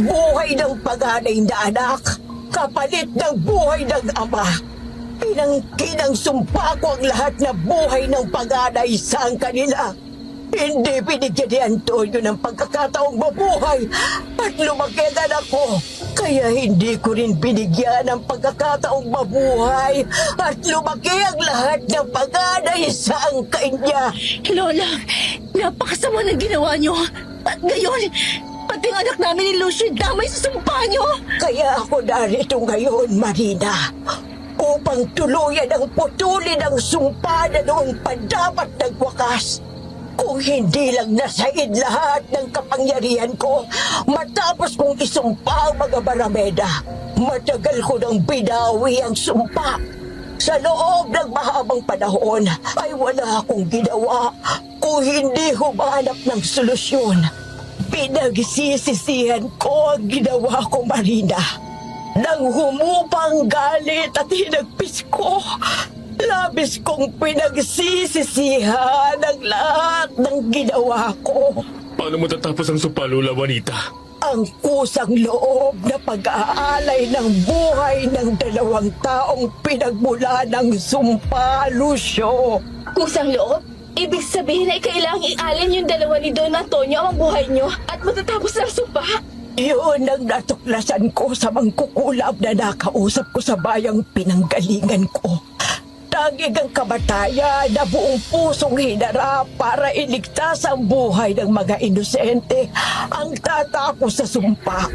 Buhay ng panganay na anak, kapalit ng buhay ng ama. Pinangkinang sumpa ko ang lahat na buhay ng panganay sa kanila. Hindi binigyan ni Antonio ng pagkakataong mabuhay at lumaki ang anak ko. Kaya hindi ko rin binigyan ng pagkakataong mabuhay at lumaki ang lahat ng panganay sa kanya. Lola, napakasama ng ginawa niyo. At ngayon, pati ang anak namin ni Lucio damay sa sumpa niyo. Kaya ako narito ngayon, Marina, upang tuluyan ang putulin ang sumpa na noong pa dapat nagwakas. Kung hindi lang nasaid lahat ng kapangyarihan ko matapos kong isumpa ang mga barameda, matagal ko nang binawi ang sumpa. Sa loob ng mahabang panahon ay wala akong ginawa kung hindi humanap ng solusyon. Pinagsisisihan ko ang ginawa ko, Marina. Nang humupang galit at hinagpis ko, labis kong pinagsisisihan ang lahat ng ginawa ko. Paano matatapos ang sumpa, Lola Juanita? Ang kusang loob na pag-aalay ng buhay ng dalawang taong pinagmula ng sumpa, Lucio. Kusang loob? Ibig sabihin ay kailangang ialin yung dalawa ni Don Antonio ang buhay niyo at matatapos ang sumpa? Yun ang natuklasan ko sa mangkukulab na nakausap ko sa bayang pinanggalingan ko. Tanging ang kamatayan na buong pusong hinarap para iligtas ang buhay ng mga inosente ang tatapos sa sumpa.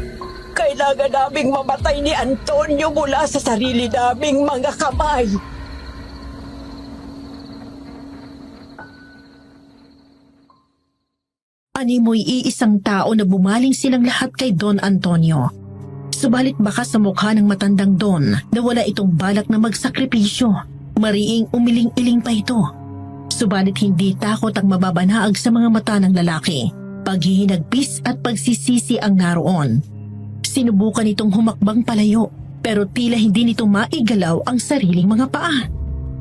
Kailangan naming mamatay ni Antonio mula sa sarili naming mga kamay. Animoy iisang tao na bumaling silang lahat kay Don Antonio. Subalit baka sa mukha ng matandang Don na wala itong balak na magsakripisyo. Mariing umiling-iling pa ito. Subalit hindi takot ang mababanaag sa mga mata ng lalaki. Paghihinagpis at pagsisisi ang naroon. Sinubukan itong humakbang palayo pero tila hindi nito maigalaw ang sariling mga paa.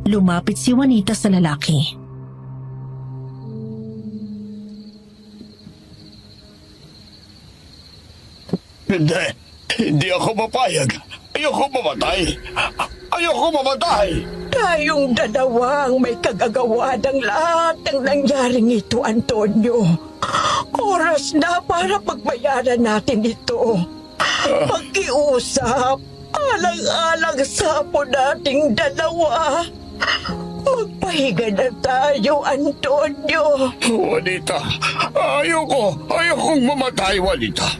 Lumapit si Juanita sa lalaki. Hindi ako mapayag. Ayoko mamatay. Ayoko mamatay. Tayong dalawa ang may kagagawa ng lahat ng nangyaring ito, Antonio. Oras na para pagbayaran natin ito. Pag-iusap, alang-alang sa apo nating dalawa. Magpahinga na tayo, Antonio. Juanita, ayokong mamatay, Juanita.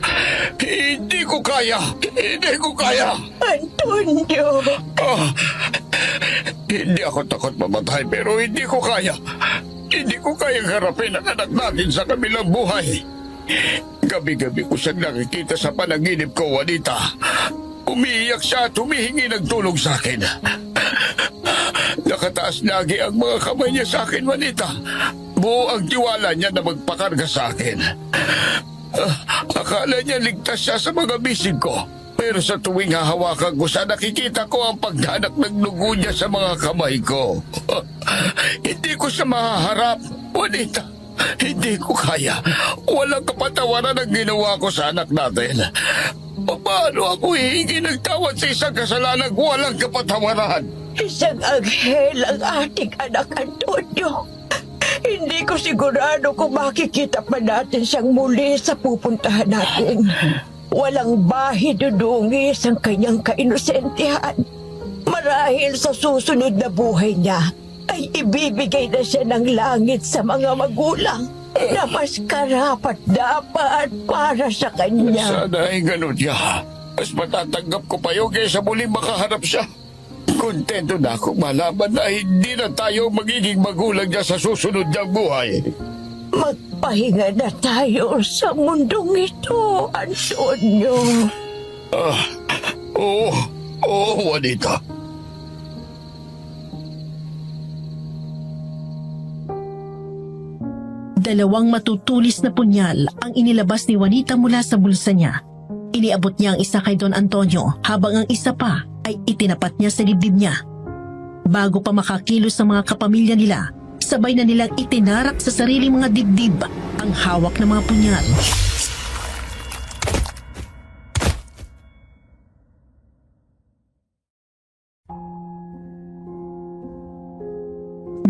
Hindi ko kaya. Antonio. Hindi ako takot mamatay pero hindi ko kaya. Hindi ko kayang harapin ang anak natin sa kabilang buhay. Gabi-gabi ko siyang nakikita sa panaginip ko, Juanita. Umiiyak siya at humihingi ng tulong sa akin. Nakataas lagi ang mga kamay niya sa akin, Juanita. Buo ang tiwala niya na magpakarga sa akin. Akala niya ligtas siya sa mga bisig ko. Pero sa tuwing hahawakan ko siya, nakikita ko ang pagdanak ng dugo niya sa mga kamay ko. Hindi ko siya mahaharap, Juanita. Hindi ko kaya. Walang kapatawaran ang ginawa ko sa anak natin. Paano ako hihingi ng tawad sa isang kasalanang walang kapatawaran? Isang anghel ang ating anak Antonio. Hindi ko sigurado kung makikita pa natin siyang muli sa pupuntahan natin. Walang bahidudungis ang kanyang kainosentihan. Marahil sa susunod na buhay niya ay ibibigay na siya ng langit sa mga magulang na mas karapat dapat para sa kanya. Sana ay ganun niya. Mas matatanggap ko pa yun kaysa muling makaharap siya. Kontento na akong malaman na hindi na tayo magiging magulang niya sa susunod niyang buhay. Magpahinga na tayo sa mundong ito, Antonio. Oo, Juanita. Dalawang matutulis na punyal ang inilabas ni Juanita mula sa bulsa niya. Iniabot niya ang isa kay Don Antonio habang ang isa pa ay itinapat niya sa dibdib niya. Bago pa makakilos sa mga kapamilya nila, sabay na nilang itinarak sa sariling mga dibdib ang hawak ng mga punyal.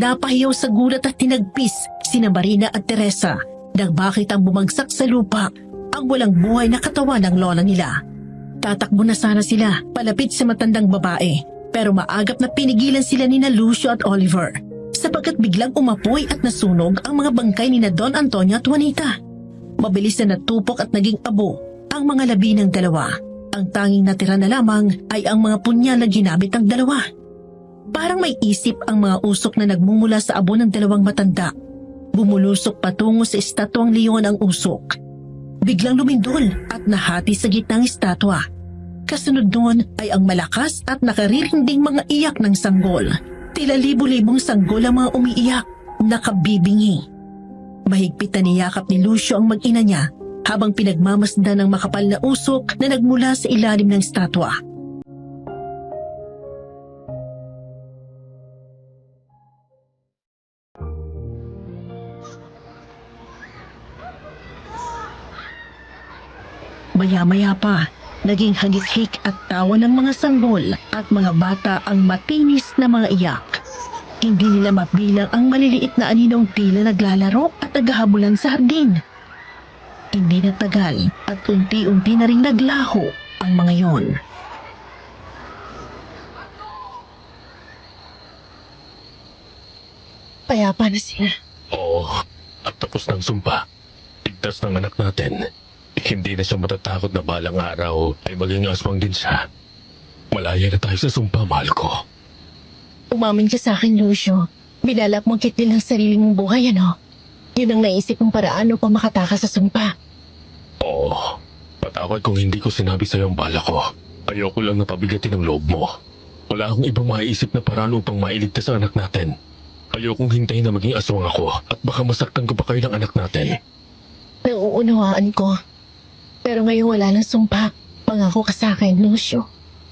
Napahiyaw sa gulat at tinagpis sina Marina at Teresa nang bakit ang bumagsak sa lupa ang walang buhay na katawan ng lola nila. Tatakbo na sana sila palapit sa matandang babae pero maagap na pinigilan sila ni Lucio at Oliver sapagkat biglang umapoy at nasunog ang mga bangkay ni Don Antonio at Juanita. Mabilis na natupok at naging abo ang mga labi ng dalawa. Ang tanging natira na lamang ay ang mga punyal na ginamit ng dalawa. Parang may isip ang mga usok na nagmumula sa abo ng dalawang matanda. Bumulusok patungo sa estatwang leon ang usok. Biglang lumindol at nahati sa gitnang estatwa. Kasunod doon ay ang malakas at nakaririnding mga iyak ng sanggol. Tila libo-libong sanggol ang mga umiiyak, nakabibingi. Mahigpit na niyakap ni Lucio ang mag-ina niya habang pinagmamasdan ng makapal na usok na nagmula sa ilalim ng estatwa. Maya-maya pa, naging hagik-hik at tawa ng mga sanggol at mga bata ang matinis na mga iyak. Hindi nila mabilang ang maliliit na aninong tila naglalaro at naghahabulan sa hardin. Hindi natagal at unti-unti na rin naglaho ang mga yon. Payapa na sila. Oo, at tapos ng sumpa. Ligtas ng anak natin. Hindi na siya matatakot na balang araw ay maging aswang din siya. Malaya na tayo sa sumpa, mahal ko. Umamin ka sa akin, Lucio. Binalak mong kitlil ang sarili mong buhay, ano? Yun ang naisip kong paraan upang makatakas sa sumpa. Oo, patawad kung hindi ko sinabi sa'yo ang bala ko. Ayoko lang na pabigatin ang loob mo. Wala akong ibang maiisip na paraan upang mailigtas ang anak natin. Ayokong hintayin na maging aswang ako at baka masaktan ko pa kayo ng anak natin. Nauunawaan ko. Pero ngayon wala nang sumpa. Pangako ka sa akin, Lucio.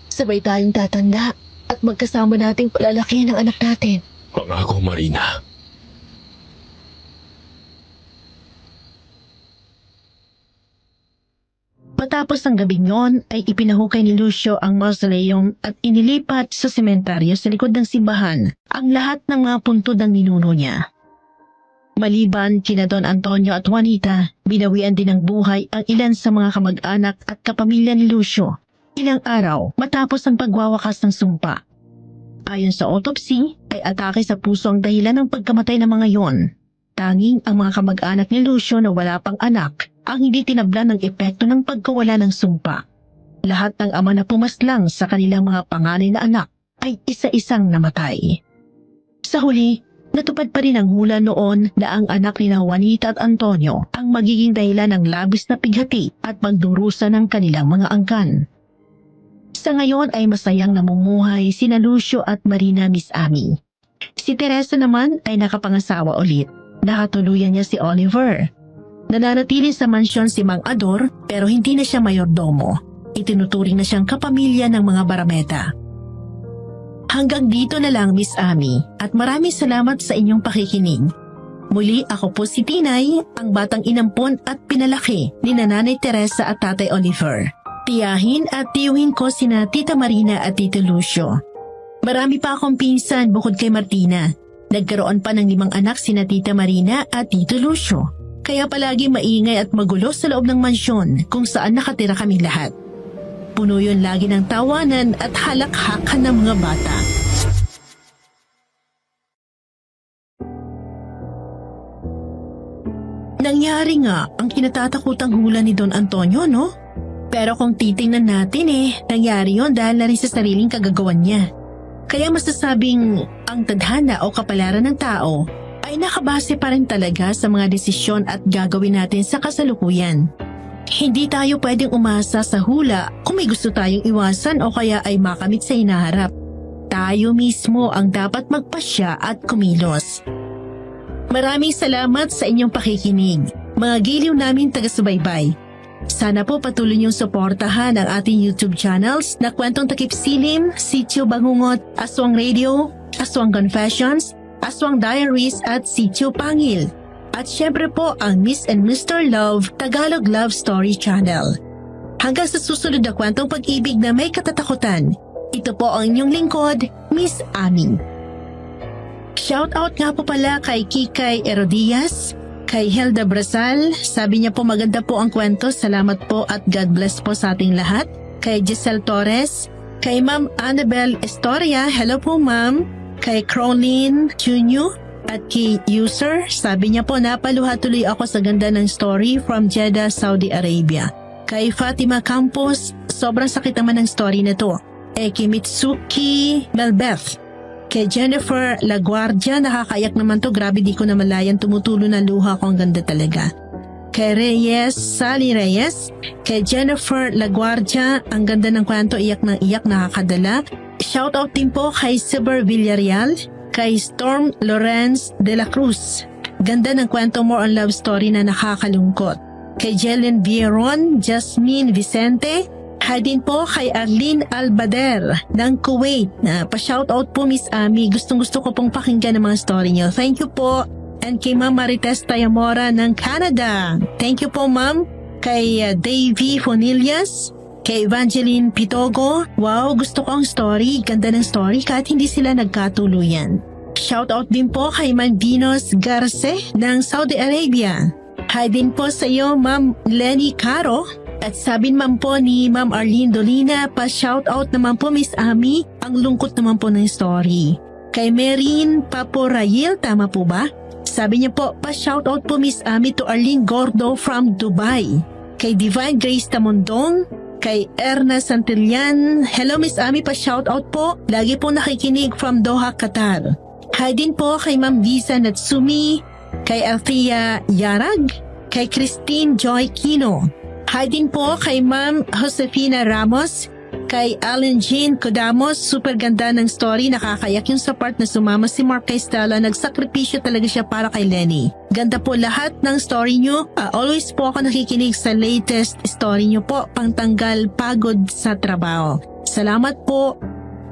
Sabay tayong tatanda at magkasama nating palalakihan ang anak natin. Pangako, Marina. Matapos ang gabing yon ay ipinahukay ni Lucio ang mausoleum at inilipat sa sementeryo sa likod ng simbahan ang lahat ng mga puntod ng ninuno niya. Maliban kina Don Antonio at Juanita, binawian din ng buhay ang ilan sa mga kamag-anak at kapamilya ni Lucio ilang araw matapos ang pagwawakas ng sumpa. Ayon sa autopsy, ay atake sa puso ang dahilan ng pagkamatay ng mga yon. Tanging ang mga kamag-anak ni Lucio na wala pang anak ang hindi tinablan ng epekto ng pagkawala ng sumpa. Lahat ng ama na pumaslang sa kanilang mga panganay na anak ay isa-isang namatay. Sa huli, natupad pa rin ang hula noon na ang anak ni Juanita at Antonio ang magiging dahilan ng labis na pighati at pagdurusa ng kanilang mga angkan. Sa ngayon ay masayang namumuhay sina Lucio at Marina Miss Ami. Si Teresa naman ay nakapangasawa ulit. Nakatuluyan niya si Oliver. Nananatili sa mansyon si Mang Ador pero hindi na siya mayordomo. Itinuturing na siyang kapamilya ng mga Barameta. Hanggang dito na lang, Miss Ami, at maraming salamat sa inyong pakikinig. Muli ako po si Tinay, ang batang inampon at pinalaki ni Nanay Teresa at Tatay Oliver. Tiyahin at tiyuhin ko sina Tita Marina at Tito Lucio. Marami pa akong pinsan bukod kay Martina. Nagkaroon pa ng 5 anak sina Tita Marina at Tito Lucio. Kaya palagi maingay at magulo sa loob ng mansyon kung saan nakatira kaming lahat. Puno yun lagi ng tawanan at halakhakan ng mga bata. Nangyari nga ang kinatatakutang hula ni Don Antonio, no? Pero kung titingnan natin nangyari yon dahil na rin sa sariling kagagawan niya. Kaya masasabing ang tadhana o kapalaran ng tao ay nakabase pa rin talaga sa mga desisyon at gagawin natin sa kasalukuyan. Hindi tayo pwedeng umasa sa hula kung may gusto tayong iwasan o kaya ay makamit sa hinaharap. Tayo mismo ang dapat magpasya at kumilos. Maraming salamat sa inyong pakikinig, mga giliw namin taga-subaybay. Sana po patuloy niyong suportahan ang ating YouTube channels na Kwentong Takip Silim, Sitio Bangungot, Aswang Radio, Aswang Confessions, Aswang Diaries at Sitio Pangil. At syempre po ang Miss and Mr. Love Tagalog Love Story Channel. Hanggang sa susunod na kwentong pag-ibig na may katatakutan, ito po ang inyong lingkod, Miss Ami. Shoutout nga po pala kay Kikay Herodias, kay Hilda Brasal, sabi niya po maganda po ang kwento, salamat po at God bless po sa ating lahat. Kay Giselle Torres, kay Ma'am Annabel Estoria, hello po ma'am. Kay Crowlin Junyo at kay User, sabi niya po napaluha tuloy ako sa ganda ng story from Jeddah, Saudi Arabia. Kay Fatima Campos, sobrang sakit naman ng story na to. Kay Mitsuki Melbeth, kay Jennifer Laguardia, nakakayak naman to, grabe di ko na malayan, tumutulo na luha ko, ang ganda talaga. Kay Reyes, Sally Reyes, kay Jennifer Laguardia, ang ganda ng kwento, iyak ng iyak, nakakadala. Shoutout din po kay Siber Villarreal, kay Storm Lawrence de la Cruz, ganda ng kwento, more on love story na nakakalungkot. Kay Jelen Vieron, Jasmine Vicente, hi din po kay Arlene Albader ng Kuwait. Pa-shoutout po Miss Ami. Gustong-gusto ko pong pakinggan ang mga story niyo. Thank you po. And kay Ma'am Marites Tayamora ng Canada. Thank you po ma'am. Kay Davey Fonillas. Kay Evangeline Pitogo. Wow, gusto ko ang story. Ganda ng story kahit hindi sila nagkatuluyan. Shoutout din po kay Ma'am Dinos Garce ng Saudi Arabia. Hi din po sa iyo Ma'am Lenny Caro. At sabi naman po ni Ma'am Arlene Dolina, pa-shoutout naman po Miss Ami, ang lungkot naman po ng story. Kay Merin Paporayil, tama po ba? Sabi niya po, pa-shoutout po Miss Ami to Arlene Gordo from Dubai. Kay Divine Grace Tamondong, kay Erna Santillan, hello Miss Ami, pa-shoutout po, lagi po nakikinig from Doha, Qatar. Hi din po kay Ma'am Visa Natsumi, kay Althea Yarag, kay Christine Joy Kino. Hi din po kay Ma'am Josefina Ramos, kay Allen Jean Kodamos, super ganda ng story, nakakayak yung sa part na sumama si Mark kay Stella, nagsakripisyo talaga siya para kay Lenny. Ganda po lahat ng story nyo, always po ako nakikinig sa latest story nyo po, pangtanggal pagod sa trabaho. Salamat po.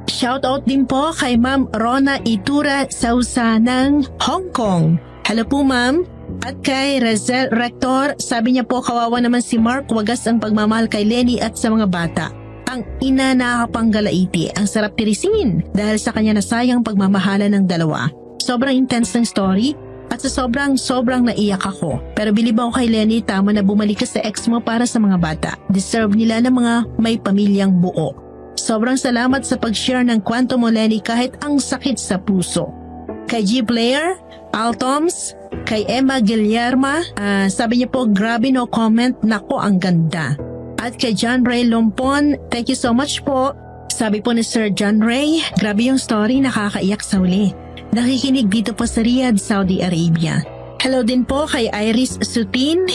Shoutout din po kay Ma'am Rona Itura Sausa ng Hong Kong. Hello po ma'am. At kay Razel Rector, sabi niya po kawawa naman si Mark, wagas ang pagmamahal kay Lenny at sa mga bata. Ang ina nakakapanggalaiti, ang sarap tirisingin dahil sa kanya nasayang pagmamahala ng dalawa. Sobrang intense ng story at sa sobrang naiyak ako. Pero bilib ako kay Lenny, tama na bumalik ka sa ex mo para sa mga bata. Deserve nila ng mga may pamilyang buo. Sobrang salamat sa pag-share ng kwento mo Lenny kahit ang sakit sa puso. Kay G. Blair, Altoms, kay Emma Guillerma, sabi niya po grabe no comment, nako ang ganda. At kay John Ray Lompon, thank you so much po. Sabi po ni Sir John Ray, grabe yung story, nakakaiyak sa uli. Nakikinig dito po sa Riyadh, Saudi Arabia. Hello din po kay Iris Sutin.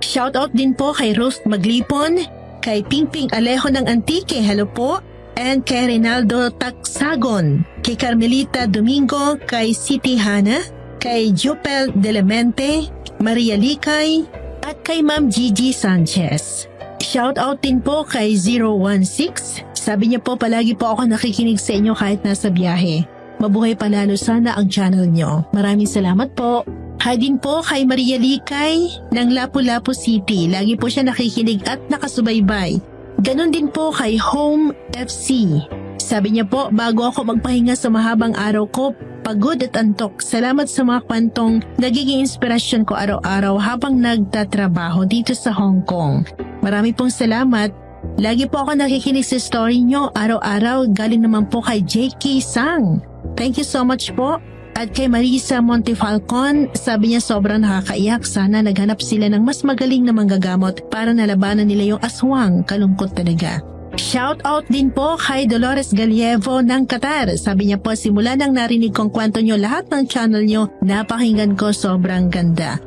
Shoutout din po kay Rose Maglipon, kay Pingping Alejo ng Antique, hello po. And kay Rinaldo Taksagon, kay Carmelita Domingo, kay Siti Hana, kay Jupel Delemente, Maria Likay, at kay Ma'am Gigi Sanchez. Shoutout din po kay 016. Sabi niya po palagi po ako nakikinig sa inyo kahit nasa biyahe. Mabuhay panalo sana ang channel nyo. Maraming salamat po. Hi din po kay Maria Likay ng Lapu-Lapu City. Lagi po siya nakikinig at nakasubaybay. Ganon din po kay Home FC. Sabi niya po, bago ako magpahinga sa mahabang araw ko, pagod at antok. Salamat sa mga kwentong nagiging inspirasyon ko araw-araw habang nagtatrabaho dito sa Hong Kong. Marami pong salamat. Lagi po ako nakikinig sa story nyo araw-araw. Galing naman po kay J.K. Sang. Thank you so much po. At kay Marisa Montefalcon, sabi niya sobrang nakakaiyak. Sana naghanap sila ng mas magaling na manggagamot para nalabanan nila yung aswang. Kalungkot talaga. Shout out din po kay Dolores Galievo ng Qatar. Sabi niya po, simula nang narinig kong kwento nyo, lahat ng channel nyo, napakinggan ko, sobrang ganda.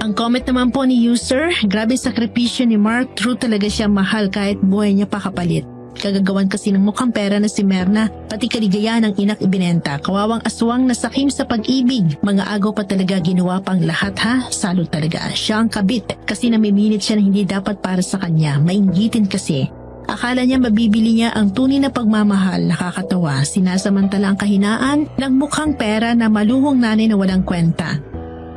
Ang comment naman po ni user, grabe sakripisyo ni Mark, true talaga siya, mahal kahit buhay niya pa kapalit. Kagagawan kasi ng mukhang pera na si Merna, pati kaligayahan ng inak ibinenta. Kawawang aswang na sakim sa pag-ibig. Mga agaw pa talaga, ginawa pang lahat ha. Salud talaga. Siya ang kabit kasi namimilit siya na hindi dapat para sa kanya. Mainggitin kasi. Akala niya mabibili niya ang tunay na pagmamahal. Nakakatawa. Sinasamantala ang kahinaan ng mukhang pera na maluhong nanay na walang kwenta.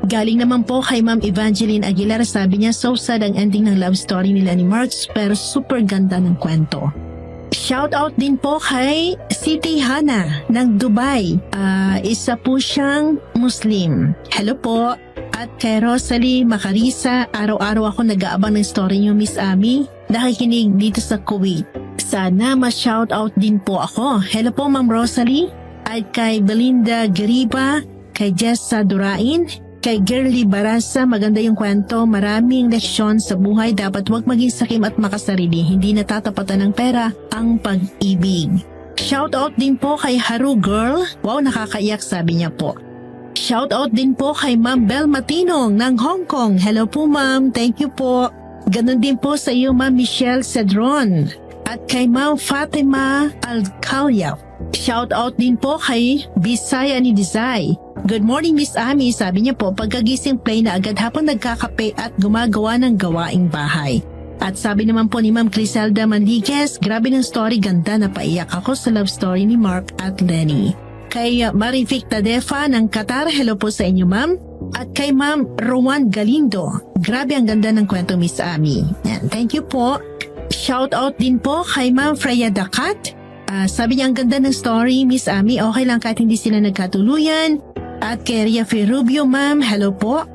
Galing naman po kay Ma'am Evangeline Aguilar, sabi niya so sad ang ending ng love story nila ni Marks pero super ganda ng kwento. Shout out din po kay Siti Hana ng Dubai. Isa po siyang Muslim. Hello po. At kay Rosalie Macarisa, araw-araw ako nag-aabang ng story niyo, Miss Ami. Nakikinig dito sa Kuwait. Sana ma-shout out din po ako. Hello po, Ma'am Rosalie. At kay Belinda Gariba, kay Jessa Durain, kay Girly Barasa, maganda yung kwento. Maraming leksyon sa buhay. Dapat wag maging sakim at makasarili. Hindi natatapatan ng pera ang pag-ibig. Shout out din po kay Haru Girl. Wow, nakakaiyak, sabi niya po. Shout out din po kay Ma'am Bel Matinong ng Hong Kong. Hello po, Ma'am. Thank you po. Ganon din po sa iyo, Ma'am Michelle Cedron. At kay Ma'am Fatima Alcalia. Shout out din po kay Bisaya ni Dizay. Good morning, Miss Ami. Sabi niya po, pagkagising play na agad habang nagkakape at gumagawa ng gawaing bahay. At sabi naman po ni Ma'am Criselda Manliguez, grabe ng story, ganda, napaiyak ako sa love story ni Mark at Lenny. Kay Marific Tadefa ng Qatar, hello po sa inyo, Ma'am. At kay Ma'am Rowan Galindo, grabe ang ganda ng kwento, Miss Ami. Yan, thank you po. Shout out din po kay Ma'am Freya Dakat. Sabi niya ang ganda ng story, Miss Ami, okay lang kahit hindi sila nagkatuluyan. At kay Ria Ferrubio, Ma'am, hello po.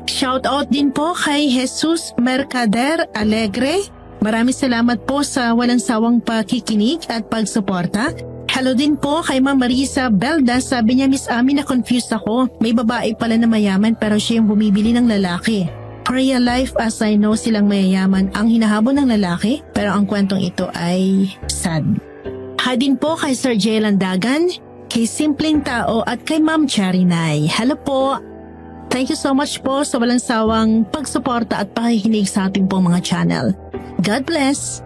Shout out din po kay Jesus Mercader Alegre. Maraming salamat po sa walang sawang pakikinig at pagsuporta. Hello din po kay Ma'am Marisa Belda. Sabi niya, Miss Ami, na-confused ako. May babae pala na mayaman pero siya yung bumibili ng lalaki. For real life, as I know, silang mayayaman ang hinahabol ng lalaki pero ang kwentong ito ay sad. Hi din po kay Sir J. Landagan, kay Simpleng Tao at kay Ma'am Charinay. Hello po! Thank you so much po sa walang sawang pagsuporta at pakikinig sa ating pong mga channel. God bless!